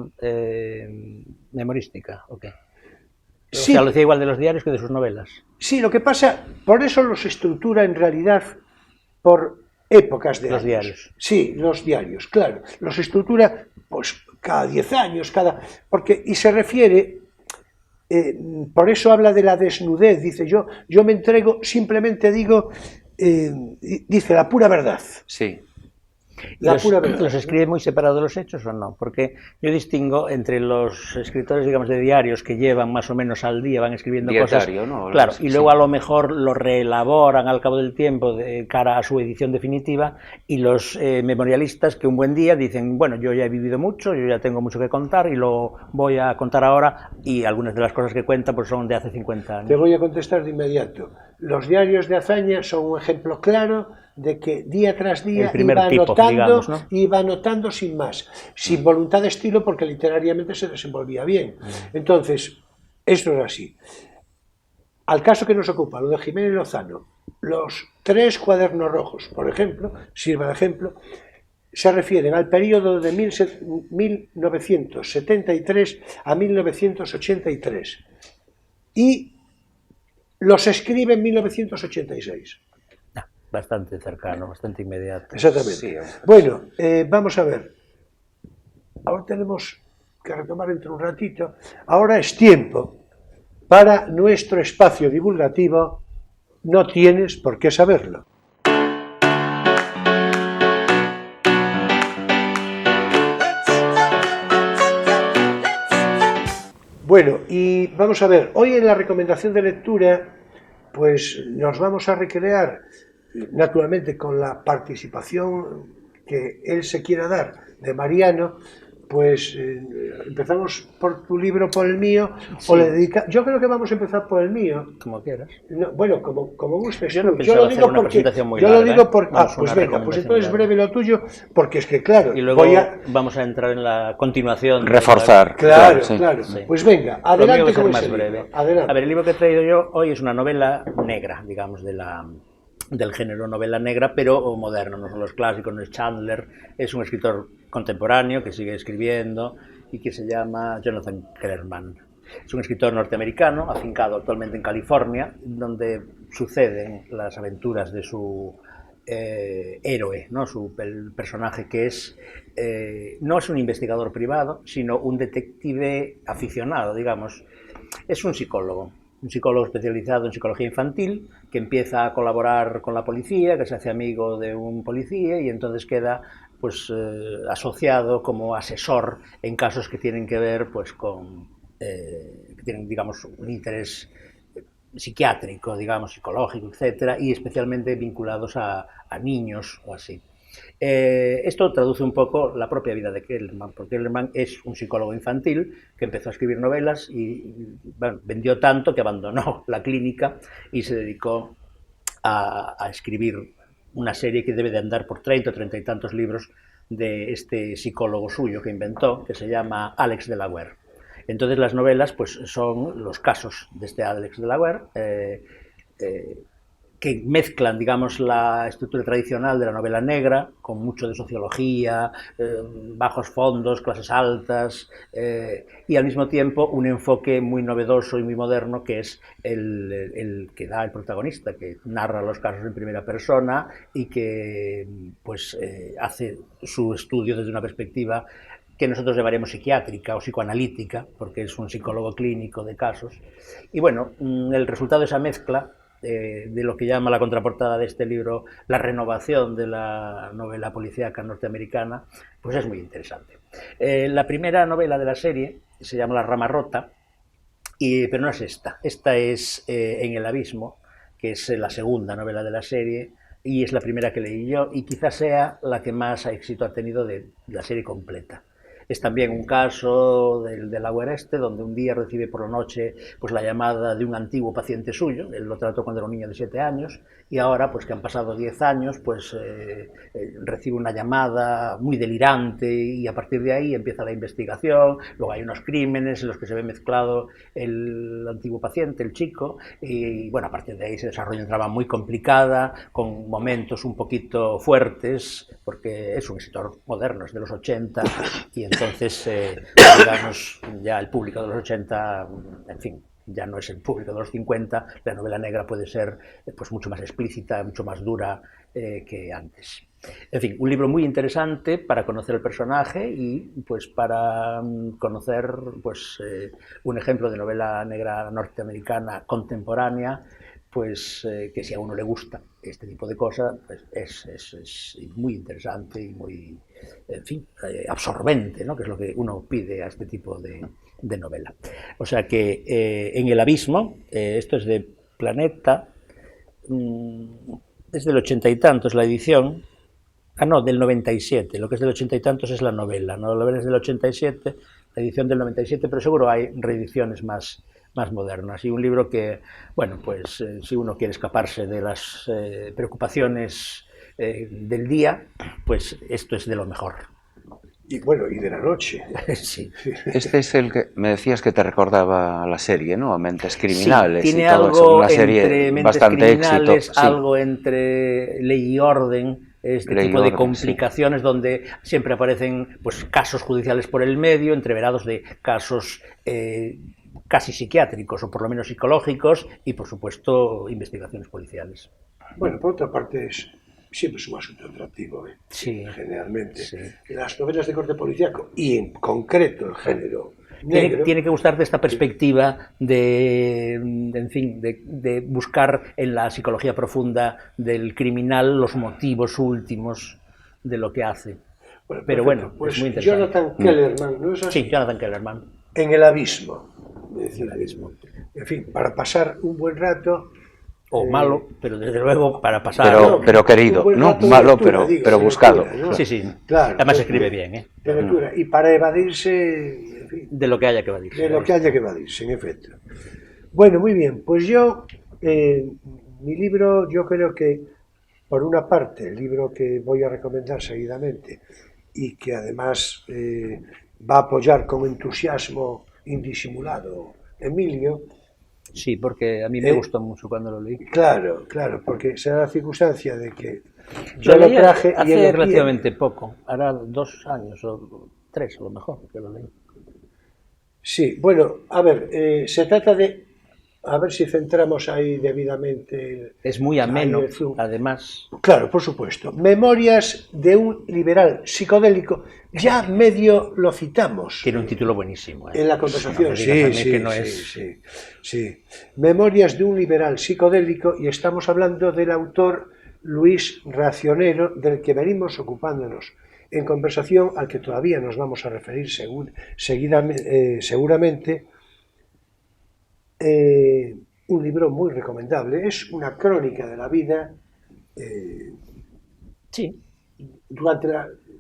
memorística, ¿o qué? O sea, lo decía igual de los diarios que de sus novelas. Sí, lo que pasa, por eso los estructura en realidad por épocas de los años. Diarios. Sí, los diarios, claro. Los estructura pues cada 10 años, y se refiere por eso habla de la desnudez, dice yo me entrego, simplemente digo, dice la pura verdad. Sí. ¿Los escribe muy separados de los hechos o no? Porque yo distingo entre los escritores, digamos, de diarios que llevan más o menos al día, van escribiendo cosas, ¿no? Claro, y luego a lo mejor lo reelaboran al cabo del tiempo de cara a su edición definitiva, y los memorialistas que un buen día dicen, bueno, yo ya he vivido mucho, yo ya tengo mucho que contar y lo voy a contar ahora, y algunas de las cosas que cuenta pues son de hace 50 años. Te voy a contestar de inmediato. Los diarios de hazaña son un ejemplo claro de que día tras día iba anotando sin más, sin voluntad de estilo, porque literariamente se desenvolvía bien. Entonces, esto es así. Al caso que nos ocupa, lo de Jiménez Lozano, los 3 cuadernos rojos, por ejemplo, sirva de ejemplo, se refieren al periodo de 1973 a 1983 y los escribe en 1986. Bastante cercano, bastante inmediato. Exactamente. Sí. Bueno, vamos a ver. Ahora tenemos que retomar dentro de un ratito. Ahora es tiempo para nuestro espacio divulgativo. No tienes por qué saberlo. Bueno, y vamos a ver. Hoy en la recomendación de lectura, pues nos vamos a recrear naturalmente con la participación que él se quiera dar de Mariano, pues empezamos por tu libro, por el mío, sí. O le dedica. Yo creo que vamos a empezar por el mío. Como quieras. No, bueno, como gustes. Yo lo digo porque. Pues venga, pues entonces breve lo tuyo, porque es que claro. Y luego vamos a entrar en la continuación. Reforzar. Claro. Sí. Pues venga, adelante con más breve. Adelante. A ver, el libro que he traído yo hoy es una novela negra, digamos, del género novela negra, pero moderno, no son los clásicos, no es Chandler, es un escritor contemporáneo que sigue escribiendo y que se llama Jonathan Kellerman. Es un escritor norteamericano, afincado actualmente en California, donde suceden las aventuras de su héroe, ¿no? El personaje que no es un investigador privado, sino un detective aficionado, digamos. Es un psicólogo especializado en psicología infantil, que empieza a colaborar con la policía, que se hace amigo de un policía y entonces queda pues asociado como asesor en casos que tienen que ver pues con que tienen, digamos, un interés psiquiátrico, digamos, psicológico, etcétera, y especialmente vinculados a niños o así. Esto traduce un poco la propia vida de Kellerman, porque Kellerman es un psicólogo infantil que empezó a escribir novelas y bueno, vendió tanto que abandonó la clínica y se dedicó a escribir una serie que debe de andar por 30 o 30 y tantos libros de este psicólogo suyo que inventó, que se llama Alex Delaware. Entonces las novelas pues son los casos de este Alex Delaware, que mezclan, digamos, la estructura tradicional de la novela negra, con mucho de sociología, bajos fondos, clases altas, y al mismo tiempo un enfoque muy novedoso y muy moderno, que es el que da el protagonista, que narra los casos en primera persona y que pues, hace su estudio desde una perspectiva que nosotros llamaremos psiquiátrica o psicoanalítica, porque es un psicólogo clínico de casos. Y bueno, el resultado de esa mezcla, de lo que llama la contraportada de este libro la renovación de la novela policíaca norteamericana, pues es muy interesante. La primera novela de la serie se llama La rama rota, pero no es esta. Esta es En el abismo, que es la segunda novela de la serie y es la primera que leí yo y quizás sea la que más éxito ha tenido de la serie completa. Es también un caso del Delaware donde un día recibe por la noche pues, la llamada de un antiguo paciente suyo. Él lo trató cuando era un niño de 7 años y ahora, pues que han pasado 10 años, pues recibe una llamada muy delirante y a partir de ahí empieza la investigación. Luego hay unos crímenes en los que se ve mezclado el antiguo paciente, el chico, y bueno, a partir de ahí se desarrolla una trama muy complicada, con momentos un poquito fuertes, porque es un escritor moderno, es de los 80, y entonces, digamos, ya el público de los 80, en fin, ya no es el público de los 50, la novela negra puede ser pues mucho más explícita, mucho más dura que antes. En fin, un libro muy interesante para conocer el personaje y pues para conocer pues un ejemplo de novela negra norteamericana contemporánea, pues que si a uno le gusta este tipo de cosas, pues es muy interesante y muy, en fin, absorbente, ¿no? Que es lo que uno pide a este tipo de novela. O sea que en El abismo, esto es de Planeta, es del 80 y tantos la edición. No, del 97, lo que es del 80 y tantos es la novela, ¿no? La novela es del 87, la edición del 97, pero seguro hay reediciones más modernas. Y un libro que, bueno, pues si uno quiere escaparse de las preocupaciones del día, pues esto es de lo mejor. Y bueno, y de la noche. Sí. Este es el que me decías que te recordaba la serie, ¿no? Mentes Criminales. Sí, tiene y todo algo eso. Una serie entre Mentes bastante Criminales, éxito. algo entre Ley y Orden, este Ley y tipo de Orden, complicaciones donde siempre aparecen pues casos judiciales por el medio, entreverados de casos casi psiquiátricos o por lo menos psicológicos y por supuesto investigaciones policiales. Bueno, por otra parte siempre es un asunto atractivo, Sí, generalmente. sí. Las novelas de corte policíaco y en concreto el género negro. Tiene que gustarte esta perspectiva en fin, de buscar en la psicología profunda del criminal los motivos últimos de lo que hace. Bueno, pero bueno, pues es muy interesante. Jonathan Kellerman, ¿no es así? Sí, Jonathan Kellerman. En El abismo. El abismo. En fin, para pasar un buen rato. O malo, pero desde luego para pasar. Pero querido, ¿no? Malo, lectura, pero buscado. Lectura, ¿no? Sí. Claro, además escribe bien, ¿eh? De lectura. Y para evadirse, en fin, de lo que haya que evadirse. De lo que haya que evadirse, en efecto. Bueno, muy bien. Pues yo, mi libro, yo creo que, por una parte, el libro que voy a recomendar seguidamente y que además va a apoyar con entusiasmo indisimulado Emilio. Sí, porque a mí me gustó mucho cuando lo leí. Claro, porque se da la circunstancia de que yo lo traje hace relativamente poco, hará 2 años o 3 a lo mejor que lo leí. Sí, bueno, a ver, se trata de, a ver si centramos ahí debidamente. Es muy ameno, además. Claro, por supuesto. Memorias de un liberal psicodélico. Ya medio lo citamos. Tiene un título buenísimo. En la conversación, sí. Memorias de un liberal psicodélico, y estamos hablando del autor Luis Racionero, del que venimos ocupándonos en conversación, al que todavía nos vamos a referir seguramente. Un libro muy recomendable, es una crónica de la vida. Sí. Durante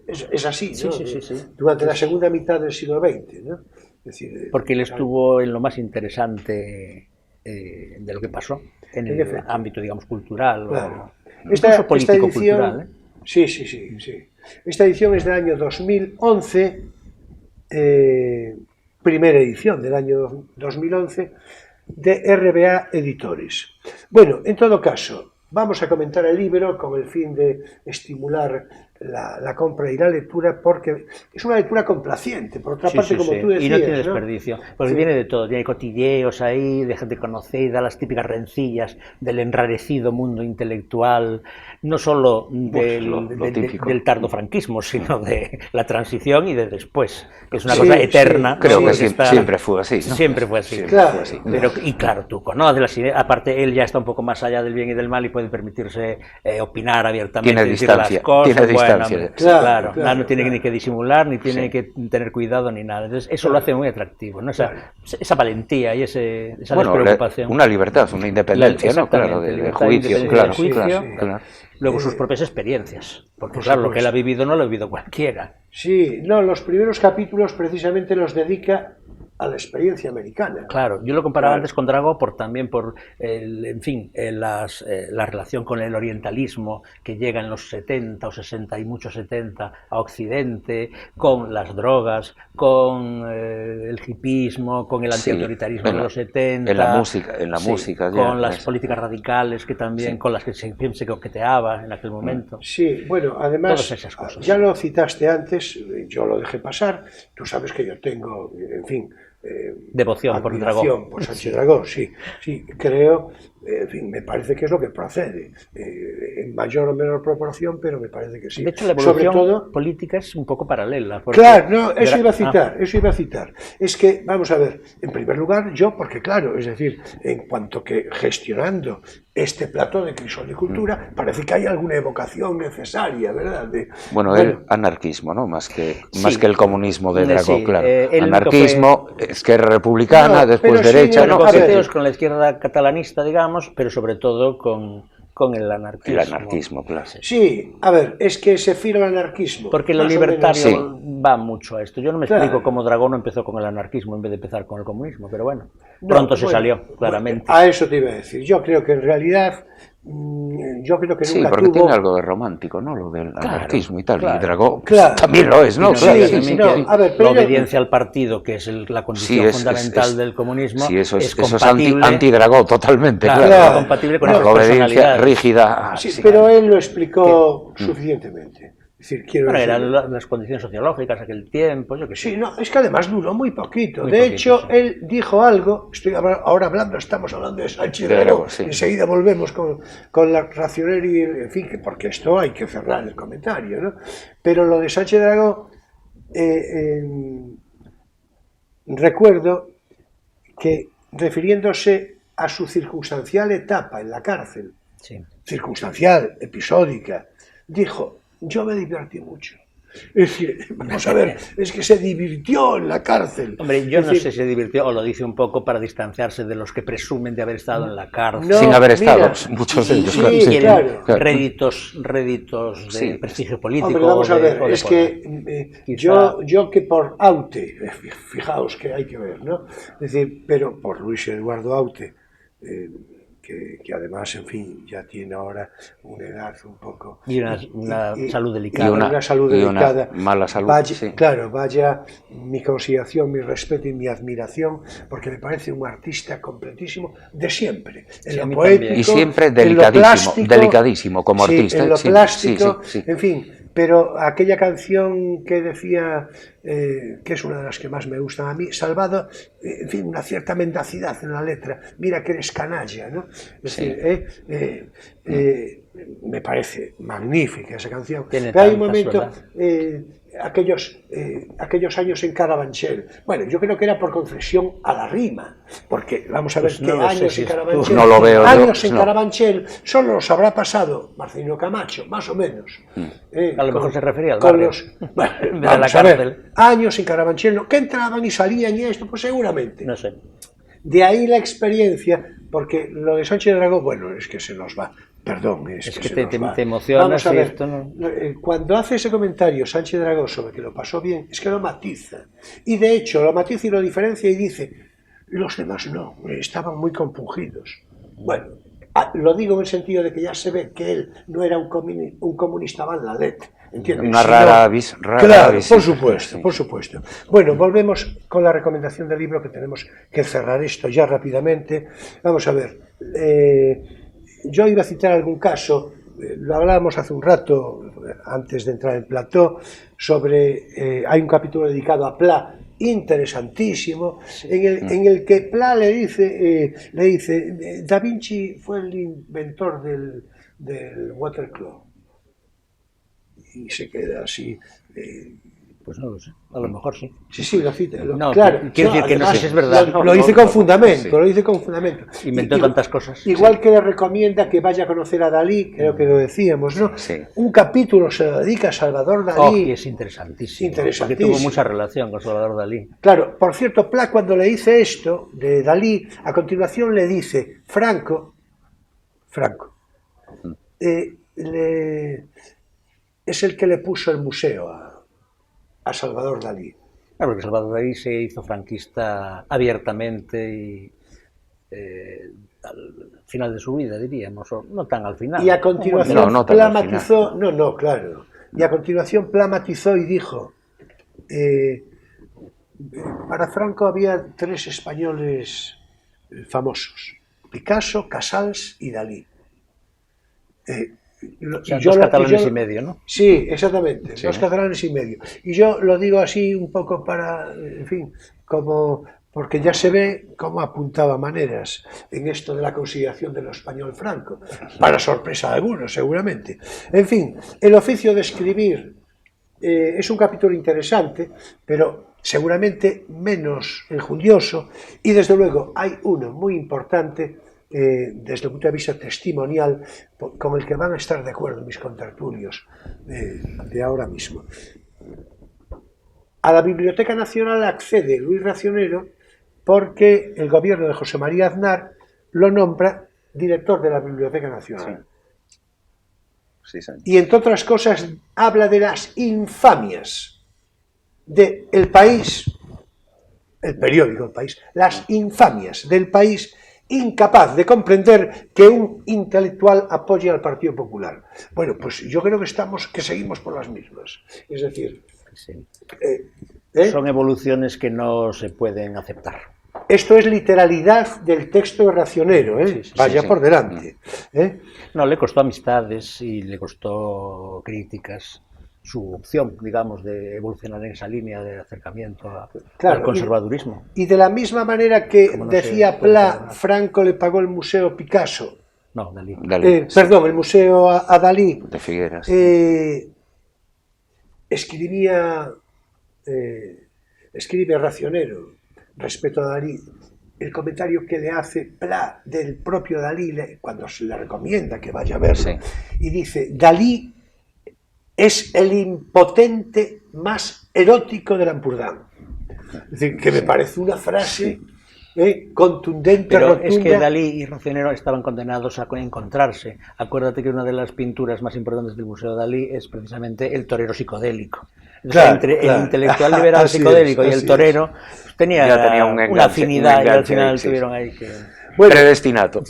es así, ¿no? Sí. Durante la segunda mitad del siglo XX, ¿no? Es decir, porque él estuvo en lo más interesante de lo que pasó en el ámbito, digamos, cultural, claro. O incluso político-cultural. Sí. Esta edición es del año 2011, primera edición del año 2011, de RBA Editores. Bueno, en todo caso, vamos a comentar el libro con el fin de estimular la compra y la lectura, porque es una lectura complaciente, por otra parte, como tú decías. Y no tiene desperdicio, porque viene de todo, tiene cotilleos ahí, de gente conocida, las típicas rencillas del enrarecido mundo intelectual, no solo del tardofranquismo, sino de la transición y de después, que es una cosa eterna. Creo que siempre fue así, ¿no? Siempre fue así. Claro. Pero, y claro, tú conoces las ideas, aparte él ya está un poco más allá del bien y del mal y puede permitirse opinar abiertamente, tiene decir distancia, las cosas. Tiene distancia. Claro, no tiene ni que disimular, ni tiene que tener cuidado, ni nada. Entonces, eso lo hace muy atractivo, ¿no? Esa valentía y esa despreocupación. Una libertad, una independencia, ¿no? Claro, de juicio, claro. Luego sus propias experiencias, porque claro, lo que él ha vivido no lo ha vivido cualquiera. Sí, no, los primeros capítulos precisamente los dedica a la experiencia americana. Claro, yo lo comparaba antes con Drago también por la relación con el orientalismo que llega en los 70 o 60 y muchos 70 a Occidente, con las drogas, con el hipismo, con el antiautoritarismo de los 70, en la música con las políticas radicales que también con las que se coqueteaba en aquel momento. Sí, bueno, además todas esas cosas. Ya lo citaste antes, yo lo dejé pasar, tú sabes que yo tengo, en fin, devoción por admiración Dragó. por Sánchez Dragó, sí, creo, en fin, me parece que es lo que procede, en mayor o menor proporción, pero me parece que sí. De hecho, la Sobre evolución todo, política es un poco paralela. Porque claro, no, eso iba a citar. Es que, vamos a ver, en primer lugar, porque claro, es decir, en cuanto que gestionando este plató de Crisol de Cultura, parece que hay alguna evocación necesaria, ¿verdad? Bueno, el anarquismo, ¿no? Más que el comunismo de Dragó, sí, claro. Anarquismo, Esquerra Republicana, No, después pero sí, derecha, bueno, ¿no? coqueteos con la izquierda catalanista, digamos, pero sobre todo con el anarquismo. El anarquismo, claro. Sí, a ver, es que se fila el anarquismo. Porque lo más o libertario menos. va mucho a esto. Yo no me Claro. explico cómo Dragó no empezó con el anarquismo en vez de empezar con el comunismo, pero bueno, No, pronto se bueno, salió, claramente. A eso te iba a decir. Yo creo que en realidad, yo creo que Sí, nunca porque tuvo... tiene algo de romántico, ¿no? Lo del anarquismo y tal. claro, y Dragó claro. también lo es, ¿no? Y Claro, sí, también no, que a ver, pero la yo- obediencia al partido, que es la condición fundamental del comunismo, Sí, eso es compatible, anti-Dragó totalmente, claro, claro. es compatible con La esas obediencia personalidades. rígida. Sí, pero él lo explicó suficientemente. Es decir, quiero Bueno, decir... eran las condiciones sociológicas aquel tiempo, yo que sé. Sí, no, es que además duró muy poquito. Muy De poquito, hecho, sí. él dijo algo, ahora estamos hablando de Sánchez Dragó, Sí. enseguida volvemos con la racionería, en fin, porque esto hay que cerrar el comentario, ¿no? Pero lo de Sánchez Dragó, recuerdo que refiriéndose a su circunstancial etapa en la cárcel, Sí. circunstancial, episódica, dijo, yo me divertí mucho. Es decir, vamos a ver, es que se divirtió en la cárcel. Hombre, yo Es no decir, sé si se divirtió o lo dice un poco para distanciarse de los que presumen de haber estado en la cárcel. No, Sin haber estado, mira, muchos de ellos. sí, claro, y sí. quieren claro. réditos de Sí. prestigio político. hombre, vamos o a de- ver, o de es poder. que Quizá- yo que por Aute, fijaos que hay que ver, ¿no? Es decir, pero por Luis Eduardo Aute, que además, en fin, ya tiene ahora una edad un poco... Y una salud y delicada. una salud y una delicada. mala salud, Vaya, sí. Claro, vaya mi consideración, mi respeto y mi admiración, porque me parece un artista completísimo de siempre. En Sí, a lo mí poético, también. Y siempre en lo delicadísimo, plástico, delicadísimo como sí, artista. en lo sí, plástico, sí, sí. en fin. Pero aquella canción que decía, que es una de las que más me gustan a mí, Salvado, en fin, una cierta mendacidad en la letra. Mira que eres canalla, ¿no? Es Sí. decir, me parece magnífica esa canción. Tiene Pero hay un tantas, momento, ¿verdad? aquellos años en Carabanchel. Bueno, yo creo que era por concesión a la rima, porque vamos a ver Pues qué no lo sé años si en es- Carabanchel. No lo veo yo, años en no. Carabanchel solo los habrá pasado Marcelino Camacho, más o menos. A lo mejor se refería al con barrio, bueno, en vez de vamos la a ver, cárcel. años en Carabanchel, ¿no? Que entraban y salían y esto, pues seguramente. No sé. De ahí la experiencia, porque lo de Sánchez Dragó, bueno, es que se nos va. Perdón, es que se nos va. te emocionas Vamos a y ver, esto no- cuando hace ese comentario Sánchez Dragó sobre que lo pasó bien, es que lo matiza. Y de hecho lo matiza y lo diferencia y dice, los demás no, estaban muy compungidos. Bueno, lo digo en el sentido de que ya se ve que él no era un comunista bandalet, ¿entiendes? Una Sino- rara avis. Claro, avis, por sí. supuesto, Sí. por supuesto. Bueno, volvemos con la recomendación del libro, que tenemos que cerrar esto ya rápidamente. Vamos a ver, yo iba a citar algún caso, lo hablábamos hace un rato, antes de entrar en plató, sobre, hay un capítulo dedicado a Pla, interesantísimo, en el que Pla le dice, Da Vinci fue el inventor del watercloak. Y se queda así. Pues no lo sé. A lo mejor sí. Sí, lo cita. No, claro, quiero decir que no sé si es verdad. Lo dice con fundamento, lo dice con fundamento. Inventó tantas cosas. Igual que le recomienda que vaya a conocer a Dalí, creo que lo decíamos, ¿no? Sí. Un capítulo se lo dedica a Salvador Oh, Dalí. y es interesantísimo. Interesantísimo. Porque tuvo mucha relación con Salvador Dalí. Claro, por cierto, Pla, cuando le dice esto de Dalí, a continuación le dice, Franco, es el que le puso el museo a Salvador Dalí. Claro, porque Salvador Dalí se hizo franquista abiertamente y al final de su vida, diríamos, o no tan al final. Y a continuación No tan Pla al final. matizó, claro. Y a continuación Pla matizó y dijo, para Franco había 3 españoles famosos, Picasso, Casals y Dalí. O sea, dos catalanes y medio, ¿no? Sí, exactamente, Sí. 2 catalanes y medio. Y yo lo digo así un poco para, en fin, como porque ya se ve cómo apuntaba maneras en esto de la consideración de lo español franco, para sorpresa de algunos seguramente. En fin, el oficio de escribir es un capítulo interesante, pero seguramente menos enjundioso, y desde luego hay uno muy importante desde el punto de vista testimonial, con el que van a estar de acuerdo mis contertulios de ahora mismo. A la Biblioteca Nacional accede Luis Racionero porque el gobierno de José María Aznar lo nombra director de la Biblioteca Nacional. Sí, señor. Y entre otras cosas habla de las infamias de El País, el periódico El País, las infamias del país, incapaz de comprender que un intelectual apoye al Partido Popular. Bueno, pues yo creo que seguimos por las mismas. Es decir, sí. Son evoluciones que no se pueden aceptar. Esto es literalidad del texto de Racionero, Sí, sí, vaya sí. por delante. No, le costó amistades y le costó críticas su opción, digamos, de evolucionar en esa línea de acercamiento al conservadurismo. Y de la misma manera que no decía Pla, Franco le pagó el Museo Picasso. No, Dalí. Perdón, el museo a Dalí. De Figueras. Escribe Racionero respecto a Dalí, el comentario que le hace Pla del propio Dalí cuando se le recomienda que vaya a verlo, y dice: Dalí es el impotente más erótico del Ampurdán. Es decir, que me parece una frase contundente, pero rotunda. Es que Dalí y Racionero estaban condenados a encontrarse. Acuérdate que una de las pinturas más importantes del Museo de Dalí es precisamente el torero psicodélico. Entonces, el intelectual liberal psicodélico y el torero tenía una afinidad, y al final tuvieron ahí que... Bueno, predestinato.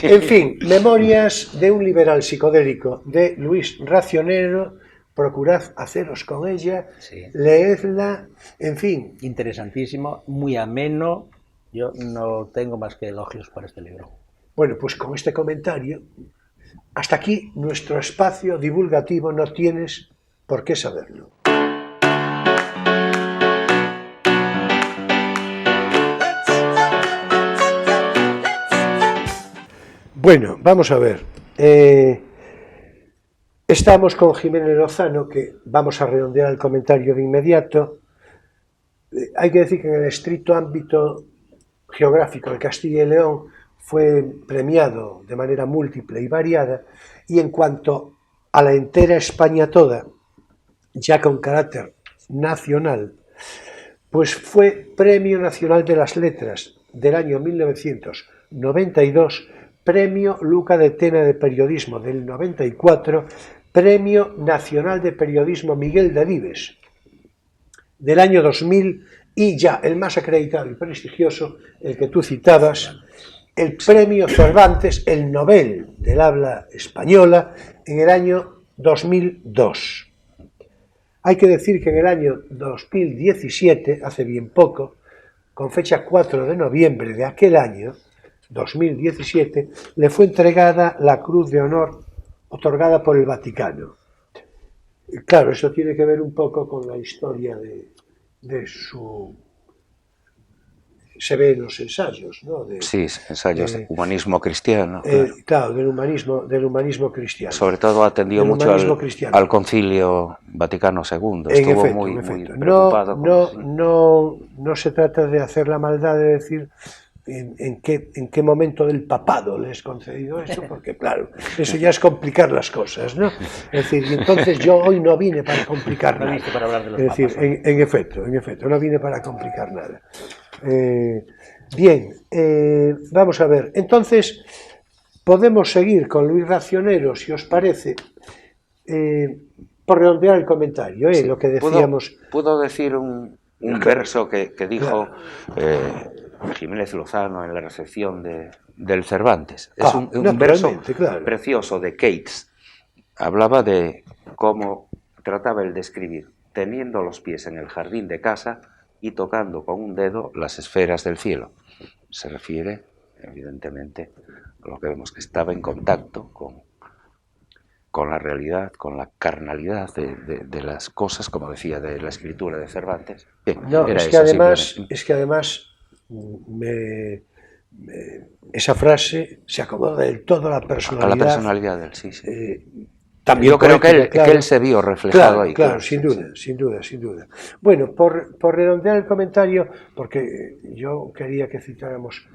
En fin, Memorias de un liberal psicodélico de Luis Racionero. Procurad haceros con ella, leedla, en fin. Interesantísimo, muy ameno. Yo no tengo más que elogios para este libro. Bueno, pues con este comentario, hasta aquí nuestro espacio divulgativo. No tienes por qué saberlo. Bueno, vamos a ver. Estamos con Jiménez Lozano, que vamos a redondear el comentario de inmediato. Hay que decir que en el estricto ámbito geográfico de Castilla y León fue premiado de manera múltiple y variada, y en cuanto a la entera España toda, ya con carácter nacional, pues fue Premio Nacional de las Letras del año 1992, Premio Luca de Tena de Periodismo del 94, Premio Nacional de Periodismo Miguel Delibes del año 2000, y ya el más acreditado y prestigioso, el que tú citabas, el Premio Cervantes, el Nobel del habla española, en el año 2002. Hay que decir que en el año 2017, hace bien poco, con fecha 4 de noviembre de aquel año, 2017, le fue entregada la Cruz de Honor otorgada por el Vaticano. Claro, eso tiene que ver un poco con la historia de su... Se ve en los ensayos, ¿no? Sí, ensayos de humanismo cristiano. Claro, del humanismo cristiano. Sobre todo atendió mucho al Concilio Vaticano II. Estuvo muy preocupado. No se trata de hacer la maldad de decir en qué momento del papado le es concedido eso, porque claro, eso ya es complicar las cosas, ¿no? Es decir, y entonces yo hoy no vine para complicar nada. Para hablar de los es decir, en efecto, no vine para complicar nada. Bien, vamos a ver. Entonces, podemos seguir con Luis Racionero, si os parece, por redondear el comentario, sí, lo que decíamos. ¿Puedo decir un verso que dijo Jiménez Lozano en la recepción del Cervantes? Es un verso precioso de Keats. Hablaba de cómo trataba el de escribir, teniendo los pies en el jardín de casa y tocando con un dedo las esferas del cielo. Se refiere, evidentemente, a lo que vemos, que estaba en contacto con la realidad, con la carnalidad de las cosas, como decía, de la escritura de Cervantes. Bien, no, es que además esa frase se acomoda del todo a la personalidad. A la personalidad de él, sí, sí. También yo creo poética, que él se vio reflejado ahí. Claro, sin duda. Bueno, por redondear el comentario, porque yo quería que citáramos,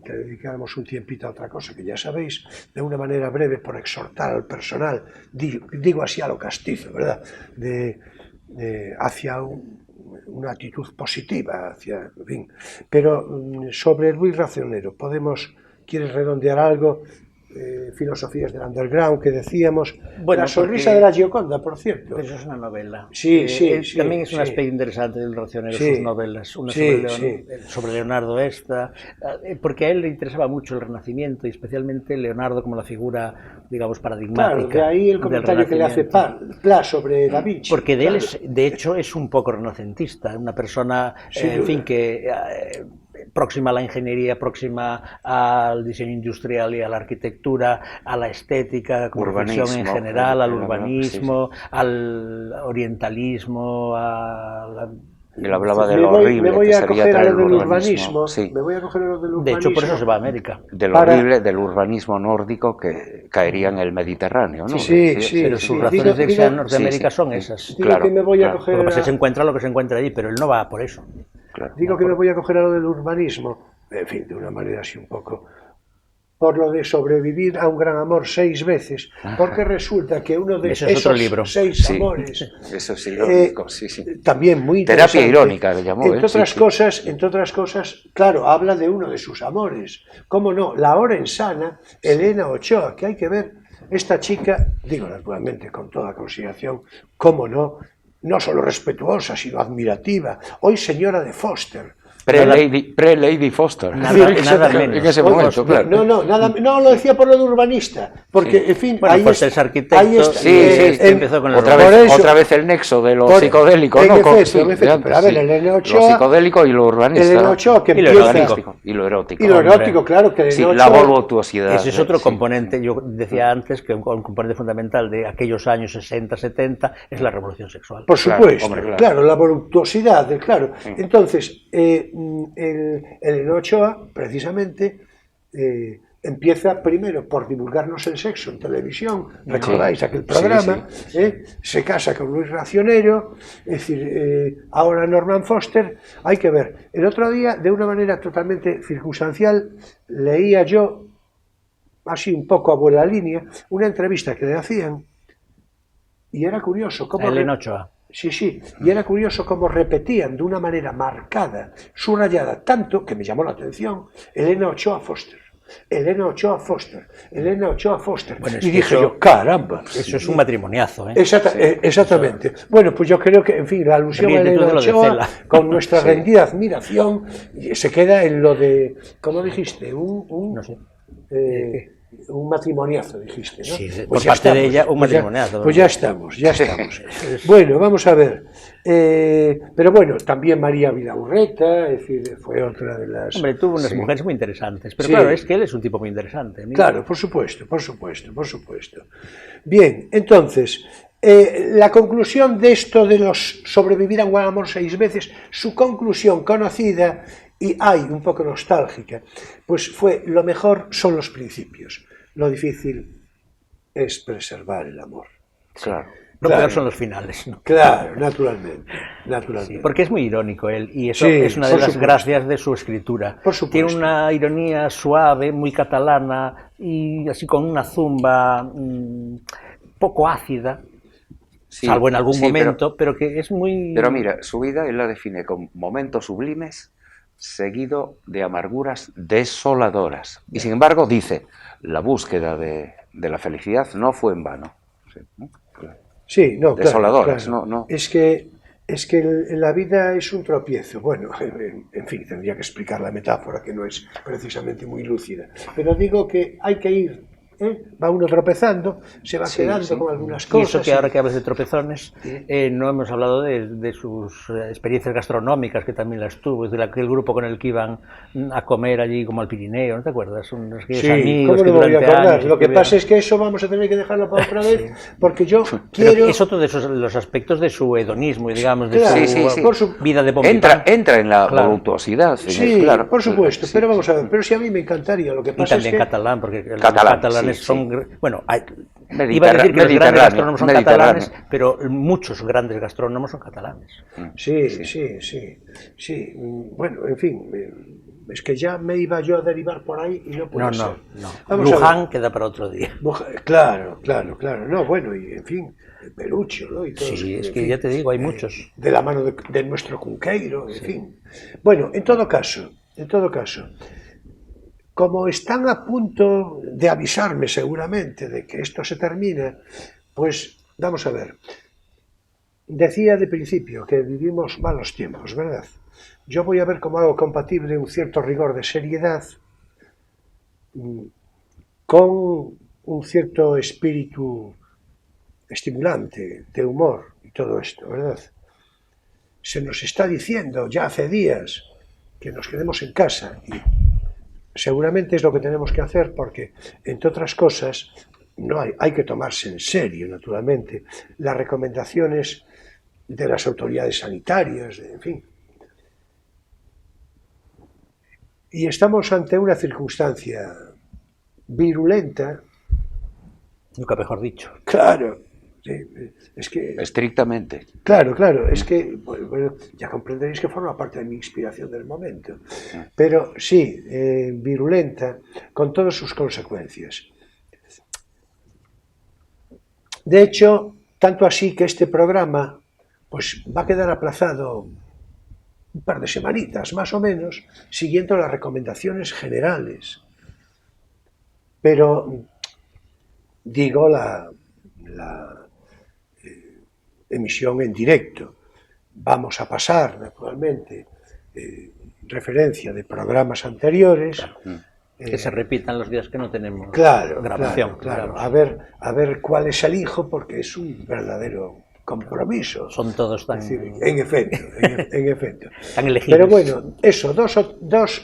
que dedicáramos un tiempito a otra cosa, que ya sabéis, de una manera breve, por exhortar al personal, digo así a lo castizo, ¿verdad?, hacia una actitud positiva, en fin. Pero sobre Luis Racionero, ¿quieres redondear algo? Filosofías del underground que decíamos, bueno, La sonrisa de la Gioconda, por cierto. Pero eso es una novela. Sí, también es un aspecto interesante del Racionero, sus novelas. Una sobre Leonardo Esta, porque a él le interesaba mucho el Renacimiento y especialmente Leonardo como la figura, digamos, paradigmática. Claro, de ahí el comentario que le hace Pla sobre Da Vinci. Porque de él, de hecho, es un poco renacentista, una persona, en fin, que... próxima a la ingeniería, próxima al diseño industrial y a la arquitectura, a la estética, como reflexión en general, al urbanismo, al orientalismo, Él hablaba de lo horrible me voy que a sería coger traer a lo del el urbanismo. Sí. Me voy a coger a lo del urbanismo. De hecho, por eso se va a América. De lo horrible del urbanismo nórdico que caería en el Mediterráneo, ¿no? Sí. Pero sus razones de irse a Norteamérica son esas. Digo que me voy a coger Lo que pasa es que se encuentra lo que se encuentra allí, pero él no va por eso. Digo que me voy a coger a lo del urbanismo, en fin, de una manera así un poco, por lo de sobrevivir a un gran amor 6 veces, porque resulta que uno de esos 6 amores, eso es irónico, también muy interesante, terapia irónica le llamó, entre otras cosas, claro, habla de uno de sus amores, cómo no, la orensana Elena Ochoa, que hay que ver, esta chica, digo naturalmente con toda consideración, cómo no solo respetuosa, sino admirativa, hoy señora de Foster. Pre-Lady Foster. Nada menos. En ese momento, claro. No, lo decía por lo de urbanista, porque, en fin, bueno, ahí pues es arquitecto, empezó con otra vez el nexo de lo psicodélico, ¿no? En efecto, pero a ver, Elena Ochoa... Lo psicodélico y lo urbanista. Elena Ochoa, que empieza... Y lo erótico. Y lo erótico, claro, que Elena Ochoa... la voluptuosidad. Ese es otro componente, yo decía antes, que un componente fundamental de aquellos años 60, 70, es la revolución sexual. Por supuesto, claro, la voluptuosidad, claro. Entonces, Elena Ochoa, precisamente, empieza primero por divulgarnos el sexo en televisión, recordáis aquel programa, se casa con Luis Racionero, es decir, ahora Norman Foster, hay que ver. El otro día, de una manera totalmente circunstancial, leía yo, así un poco a buena línea, una entrevista que le hacían, y era curioso cómo... Elena Ochoa. Sí, y era curioso cómo repetían de una manera marcada, subrayada, tanto que me llamó la atención, Elena Ochoa Foster. Bueno, y dije yo, caramba. Eso es un matrimoniazo, ¿eh? Exactamente. Eso. Bueno, pues yo creo que, en fin, la alusión a Elena Ochoa, con nuestra rendida admiración, se queda en lo de, ¿cómo dijiste? No sé. Un matrimoniazo, dijiste, ¿no? Sí, pues por parte de ella, un matrimoniazo. Pues ya estamos. Bueno, vamos a ver. Pero bueno, también María Vidaurreta, es decir, fue otra de las... Hombre, tuvo unas mujeres muy interesantes, pero claro, es que él es un tipo muy interesante. Claro, por supuesto. Bien, entonces, la conclusión de esto de los sobrevivir a un amor 6 veces, su conclusión conocida... y un poco nostálgica, pues fue, lo mejor son los principios, lo difícil es preservar el amor. Claro. Lo peor son los finales, ¿no? Claro, naturalmente. Sí, porque es muy irónico él, y eso es una de las gracias de su escritura. Por supuesto. Tiene una ironía suave, muy catalana, y así con una zumba poco ácida, salvo en algún momento, pero que es muy... Pero mira, su vida él la define con momentos sublimes, seguido de amarguras desoladoras. Y sin embargo dice, la búsqueda de la felicidad no fue en vano. Sí, no, desoladoras, claro. No. Es que la vida es un tropiezo. Bueno, en fin, tendría que explicar la metáfora, que no es precisamente muy lúcida. Pero digo que hay que ir va uno tropezando, se va quedando con algunas Y cosas. eso que ahora que hablas de tropezones, Sí. no hemos hablado de sus experiencias gastronómicas, que también las tuvo, es de aquel grupo con el que iban a comer allí como al Pirineo, ¿no te acuerdas? Unos Sí, amigos ¿cómo que no me voy a durante acordar? años Lo que estuvieron- pasa es que eso vamos a tener que dejarlo para otra vez, porque yo Pero quiero... es otro de los aspectos de su hedonismo, y digamos, de Claro, su por su- vida de bombipán. Entra en la Claro. voluptuosidad. Sí, claro. por supuesto, Sí, pero vamos sí. a ver, pero si a mí me encantaría, lo que Y pasa es también que... catalán, porque los Catalán, catalanes sí, son... sí. Bueno, iba a decir que los grandes Mediterráneo, gastrónomos son Mediterráneo. catalanes, pero muchos grandes gastrónomos son catalanes. Sí. Bueno, en fin, es que ya me iba yo a derivar por ahí y no puede No, ser. no. Vamos a ver. Luján queda para otro día. Claro. No, bueno, y en fin, el Perucho, ¿no? Y todo Sí, eso, es en que fin, ya te digo, hay muchos. de la mano de nuestro Cunqueiro, en fin. Bueno, en todo caso, como están a punto de avisarme seguramente de que esto se termina, pues vamos a ver. Decía de principio que vivimos malos tiempos, ¿verdad? Yo voy a ver cómo hago compatible un cierto rigor de seriedad con un cierto espíritu estimulante, de humor y todo esto, ¿verdad? Se nos está diciendo ya hace días que nos quedemos en casa y seguramente es lo que tenemos que hacer porque, entre otras cosas, no hay que tomarse en serio, naturalmente, las recomendaciones de las autoridades sanitarias, en fin. Y estamos ante una circunstancia virulenta. Nunca mejor dicho. Claro, sí, es que... Estrictamente. Claro, es que, bueno, ya comprenderéis que forma parte de mi inspiración del momento. Pero sí, virulenta, con todas sus consecuencias. De hecho, tanto así que este programa pues va a quedar aplazado un par de semanitas, más o menos, siguiendo las recomendaciones generales. Pero, digo, la emisión en directo. Vamos a pasar, naturalmente, referencia de programas anteriores. Que se repitan los días que no tenemos Claro, grabación. claro. digamos. A ver cuál es el hijo, porque es un verdadero compromiso. Son todos tan, Es decir, en efecto. tan elegibles. Pero bueno, eso,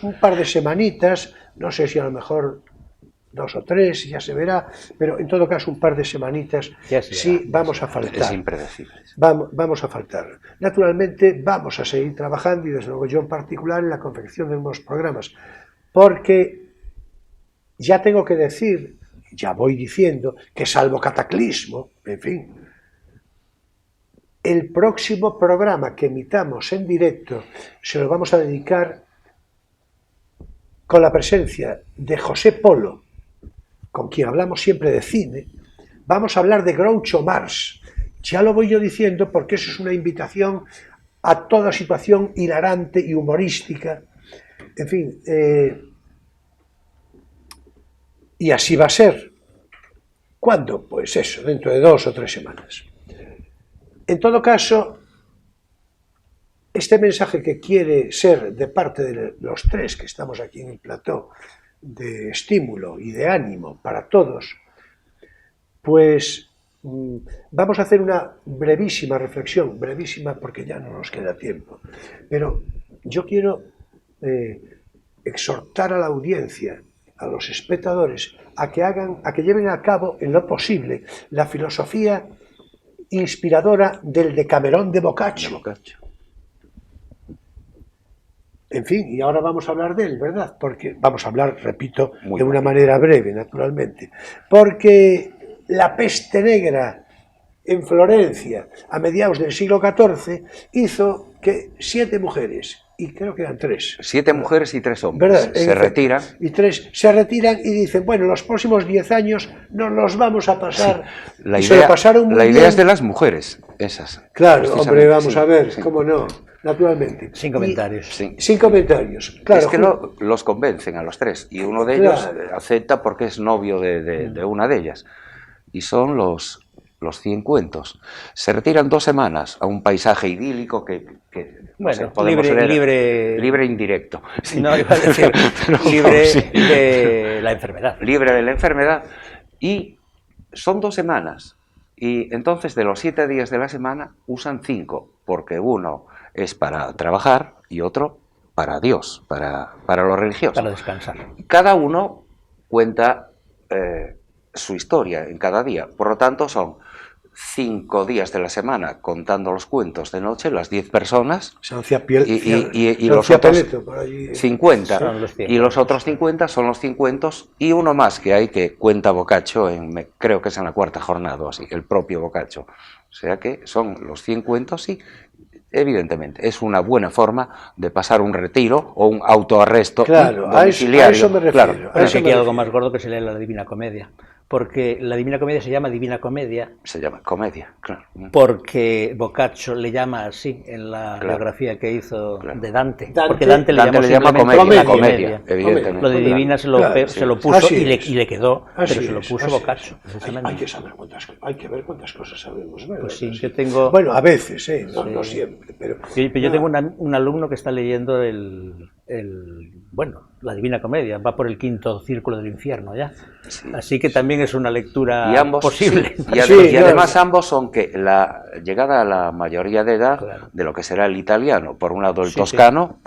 un par de semanitas, no sé si a lo mejor 2 o 3, ya se verá, pero en todo caso un par de semanitas Ya se sí verá. vamos a faltar. Es impredecible. Vamos a faltar. Naturalmente vamos a seguir trabajando y desde luego yo en particular en la confección de nuevos programas, porque ya tengo que decir, ya voy diciendo, que salvo cataclismo, en fin, el próximo programa que emitamos en directo se lo vamos a dedicar con la presencia de José Polo, con quien hablamos siempre de cine. Vamos a hablar de Groucho Marx. Ya lo voy yo diciendo porque eso es una invitación a toda situación hilarante y humorística. En fin, y así va a ser. ¿Cuándo? Pues eso, dentro de 2 o 3 semanas. En todo caso, este mensaje que quiere ser de parte de los 3 que estamos aquí en el plató, de estímulo y de ánimo para todos, pues vamos a hacer una brevísima reflexión, brevísima porque ya no nos queda tiempo, pero yo quiero exhortar a la audiencia, a los espectadores, a que lleven a cabo en lo posible la filosofía inspiradora del Decamerón de Boccaccio. En fin, y ahora vamos a hablar de él, ¿verdad? Porque vamos a hablar, repito, de una manera breve, naturalmente. Porque la peste negra en Florencia, a mediados del siglo XIV, hizo que 7 mujeres, y creo que eran 3. 7 mujeres y 3 hombres. ¿Verdad? Se retiran. Y 3 se retiran y dicen, bueno, los próximos 10 años nos los vamos a pasar. Sí. La se lo pasaron muy idea bien. es de las mujeres, esas. Claro, hombre, vamos sí, a ver, sí. cómo no, naturalmente. Sin comentarios. Sí. Sin comentarios, claro. Es que los convencen a los 3 y uno de ellos Claro. acepta porque es novio de una de ellas. Y son los 100 cuentos. Se retiran 2 semanas a un paisaje idílico que no sé, Bueno, podemos leer, libre indirecto. Sí. No, iba a decir, Pero, libre sí. de la enfermedad. Libre de la enfermedad Y son 2 semanas. Y entonces de los 7 días de la semana usan 5, porque uno es para trabajar y otro para Dios, para los religiosos. Para descansar. Cada uno cuenta su historia en cada día. Por lo tanto, son 5 días de la semana contando los cuentos de noche, las 10 personas, y los otros 50. Son los 100. Y los otros 50 son los 50 y uno más que hay que cuenta Boccaccio, creo que es en la 4ª jornada o así, el propio Boccaccio. O sea que son los 100 cuentos y evidentemente es una buena forma de pasar un retiro o un autoarresto domiciliario. A eso me refiero. Claro. Pero que aquí hay algo más gordo que se lee en la Divina Comedia. Porque la Divina Comedia se llama Divina Comedia. Se llama comedia, claro. Porque Boccaccio le llama así en la biografía que hizo de Dante. Porque Dante le llama comedia, evidentemente. Lo de divina se lo puso y le quedó, pero se lo puso Boccaccio. Hay que saber hay que ver cuántas cosas sabemos. ¿Verdad? Pues sí, yo tengo... Bueno, a veces, no siempre. Pero yo tengo un alumno que está leyendo la Divina Comedia, va por el 5.º círculo del infierno ya. Sí, así que también es una lectura posible. Sí, y además ambos son que la llegada a la mayoría de edad de lo que será el italiano, por un lado el toscano,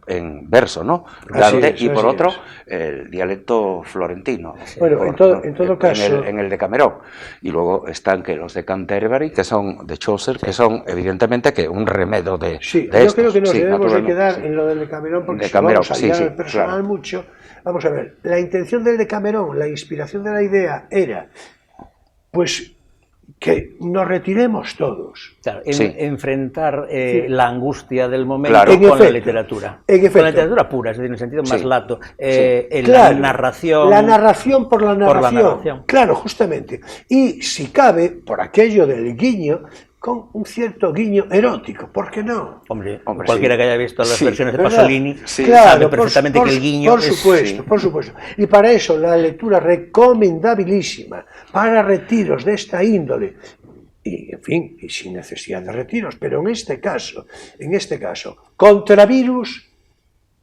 en verso, ¿no? Dante, y por otro el dialecto florentino. Bueno, en todo caso... En el Decamerón. Y luego están que los de Canterbury, que son de Chaucer, que son evidentemente que un remedio de yo creo que nos debemos de quedar en lo del Decamerón, porque si vamos allá al personal mucho... Vamos a ver, la intención del Decamerón, la inspiración de la idea era, pues, que nos retiremos todos. Claro, enfrentar la angustia del momento con la literatura. Con la literatura pura, es decir, en el sentido más lato. La narración. La narración por la narración. Claro, justamente. Y si cabe, por aquello del guiño, con un cierto guiño erótico, ¿por qué no? Hombre cualquiera que haya visto las versiones de Pasolini sabe perfectamente que el guiño por supuesto. Y para eso la lectura recomendabilísima para retiros de esta índole, y en fin, y sin necesidad de retiros, pero en este caso, Contravirus,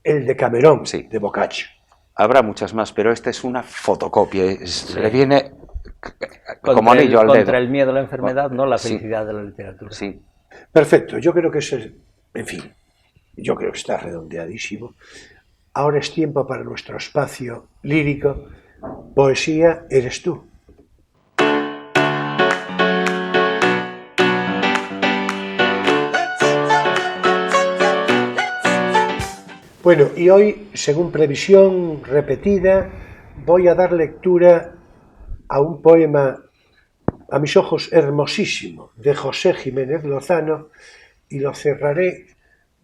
el Decamerón de Boccaccio. Habrá muchas más, pero esta es una fotocopia, le viene... como anillo al dedo. Contra el miedo a la enfermedad, no la felicidad de la literatura. Sí. Perfecto, yo creo que yo creo que está redondeadísimo. Ahora es tiempo para nuestro espacio lírico. Poesía eres tú. Bueno, y hoy, según previsión repetida, voy a dar lectura a un poema, a mis ojos hermosísimo, de José Jiménez Lozano, y lo cerraré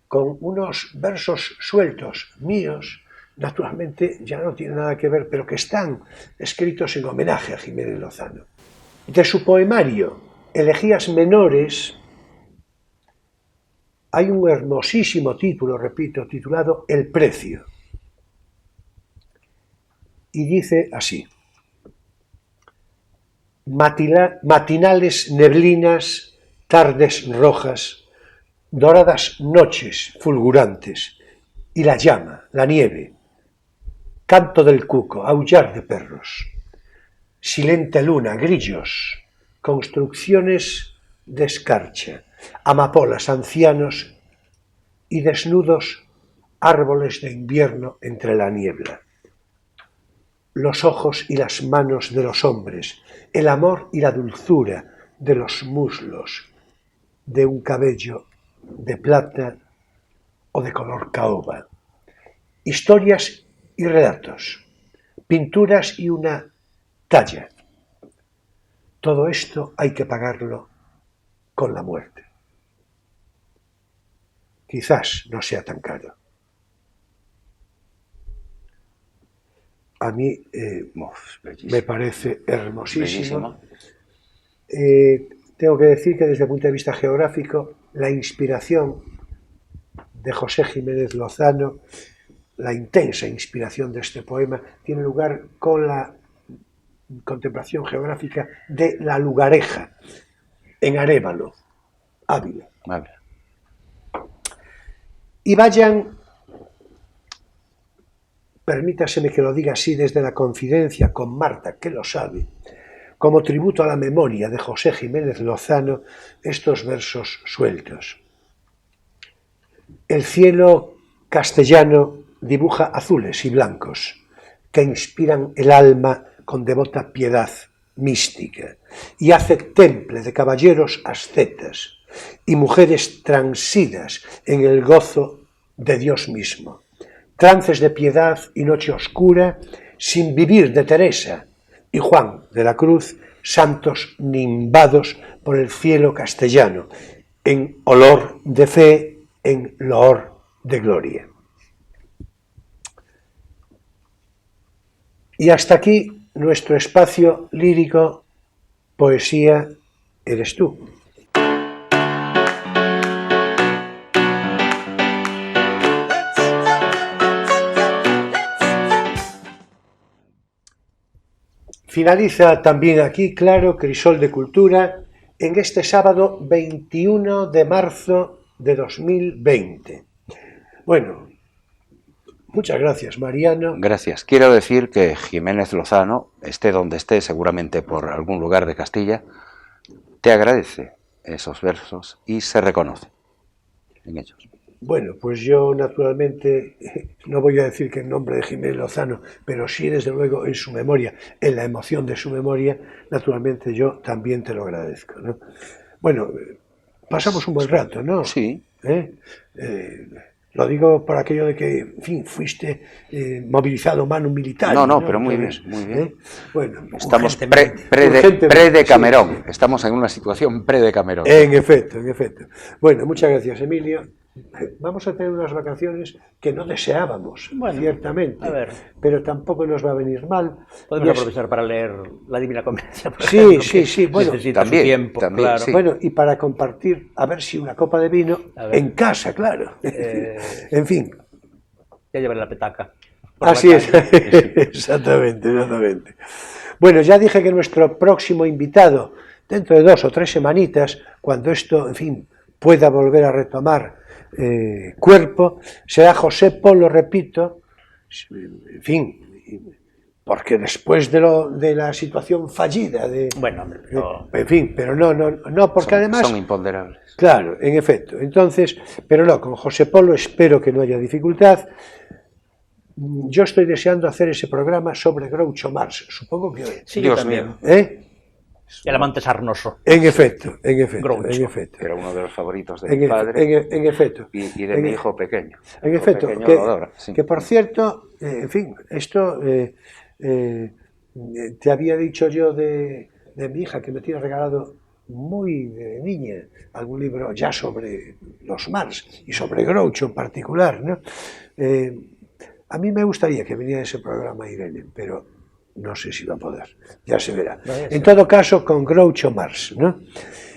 con unos versos sueltos míos, naturalmente ya no tiene nada que ver, pero que están escritos en homenaje a Jiménez Lozano. De su poemario Elegías Menores hay un hermosísimo título, repito, titulado El precio. Y dice así: matinales neblinas, tardes rojas, doradas noches fulgurantes, y la llama, la nieve, canto del cuco, aullar de perros, silente luna, grillos, construcciones de escarcha, amapolas, ancianos y desnudos árboles de invierno entre la niebla. Los ojos y las manos de los hombres, el amor y la dulzura de los muslos, de un cabello de plata o de color caoba. Historias y relatos, pinturas y una talla. Todo esto hay que pagarlo con la muerte. Quizás no sea tan caro. A mí me parece hermosísimo. Tengo que decir que desde el punto de vista geográfico, la inspiración de José Jiménez Lozano, la intensa inspiración de este poema, tiene lugar con la contemplación geográfica de La Lugareja, en Arévalo, Ávila. Y vayan permítaseme que lo diga así desde la confidencia con Marta, que lo sabe, como tributo a la memoria de José Jiménez Lozano, estos versos sueltos. El cielo castellano dibuja azules y blancos que inspiran el alma con devota piedad mística y hace temple de caballeros ascetas y mujeres transidas en el gozo de Dios mismo. Trances de piedad y noche oscura sin vivir de Teresa y Juan de la Cruz, santos nimbados por el cielo castellano, en olor de fe, en loor de gloria. Y hasta aquí nuestro espacio lírico, poesía, eres tú. Finaliza también aquí, claro, Crisol de Cultura, en este sábado 21 de marzo de 2020. Bueno, muchas gracias, Mariano. Gracias. Quiero decir que Jiménez Lozano, esté donde esté, seguramente por algún lugar de Castilla, te agradece esos versos y se reconoce en ellos. Bueno, pues yo naturalmente no voy a decir que en nombre de Jiménez Lozano, pero sí desde luego en su memoria, en la emoción de su memoria, naturalmente yo también te lo agradezco, ¿no? Bueno, pasamos un buen rato, ¿no? Sí. Lo digo por aquello de que, en fin, fuiste movilizado manu militar. No, pero muy bien, muy bien. Bueno, estamos pre-Decamerón, estamos en una situación pre-Decamerón. En efecto. Bueno, muchas gracias, Emilio. Vamos a tener unas vacaciones que no deseábamos, bueno, ciertamente, a ver, pero tampoco nos va a venir mal. Podemos aprovechar para leer la Divina Comedia. Sí, bueno, necesita también, su tiempo, también, claro. Sí. Bueno, y para compartir, a ver si una copa de vino en casa, claro. En fin. Ya llevaré la petaca. Así es, exactamente. Bueno, ya dije que nuestro próximo invitado, dentro de 2 o 3 semanitas, cuando esto, en fin, pueda volver a retomar cuerpo, será José Polo, repito, en fin, porque después de la situación fallida bueno, en fin, pero no, porque además son imponderables. Claro, en efecto. Entonces, pero no, con José Polo espero que no haya dificultad. Yo estoy deseando hacer ese programa sobre Groucho Marx, supongo que hoy. Sí, yo también. El amante sarnoso. En efecto. Era uno de los favoritos de mi padre. En efecto. Y de mi hijo pequeño. En efecto, que por cierto, en fin, esto te había dicho yo de mi hija, que me tiene regalado muy de niña algún libro ya sobre los Marx y sobre Groucho en particular, ¿no? A mí me gustaría que viniera ese programa Irene, pero no sé si va a poder, ya se verá. En todo caso, con Groucho Marx, ¿no?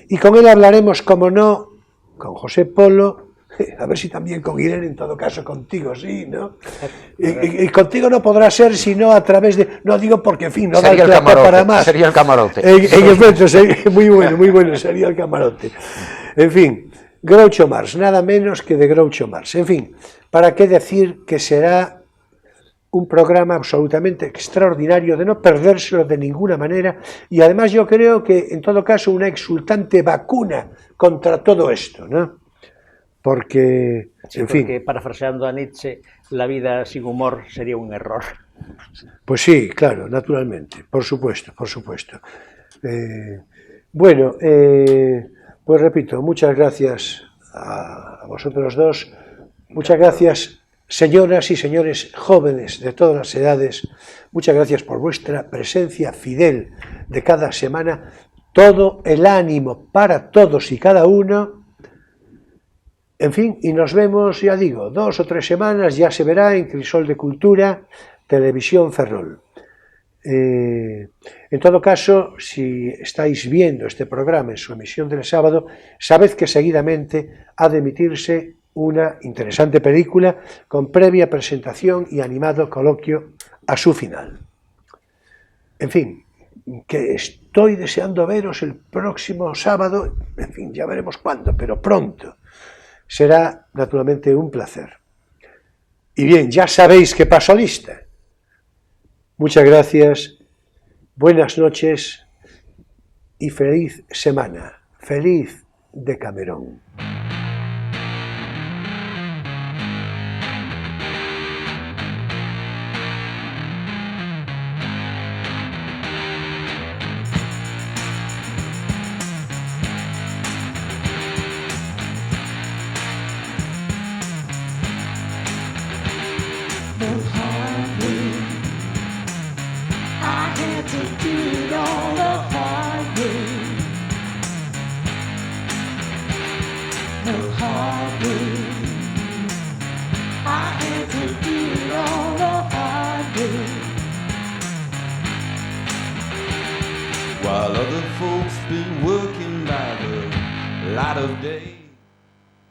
Y con él hablaremos, como no, con José Polo, a ver si también con Irene, en todo caso contigo, sí, ¿no? Y contigo no podrá ser sino a través de, no digo porque, en fin, no da el plato para más. Sería el camarote. En efecto, muy bueno, sería el camarote. En fin, Groucho Marx, nada menos que de Groucho Marx. En fin, ¿para qué decir que será un programa absolutamente extraordinario, de no perdérselo de ninguna manera, y además yo creo que, en todo caso, una exultante vacuna contra todo esto, ¿no? Porque, sí, en fin... Porque, parafraseando a Nietzsche, la vida sin humor sería un error. Pues sí, claro, naturalmente, por supuesto. Bueno, pues repito, muchas gracias a vosotros dos, muchas gracias, señoras y señores jóvenes de todas las edades, muchas gracias por vuestra presencia fidel de cada semana, todo el ánimo para todos y cada uno, en fin, y nos vemos, ya digo, 2 o 3 semanas, ya se verá en Crisol de Cultura, Televisión Ferrol. En todo caso, si estáis viendo este programa en su emisión del sábado, sabed que seguidamente ha de emitirse una interesante película con previa presentación y animado coloquio a su final. En fin, que estoy deseando veros el próximo sábado, en fin, ya veremos cuándo, pero pronto. Será naturalmente un placer. Y bien, ya sabéis que paso lista. Muchas gracias, buenas noches y feliz semana. Feliz Decamerón. While other folks been working by the light of day.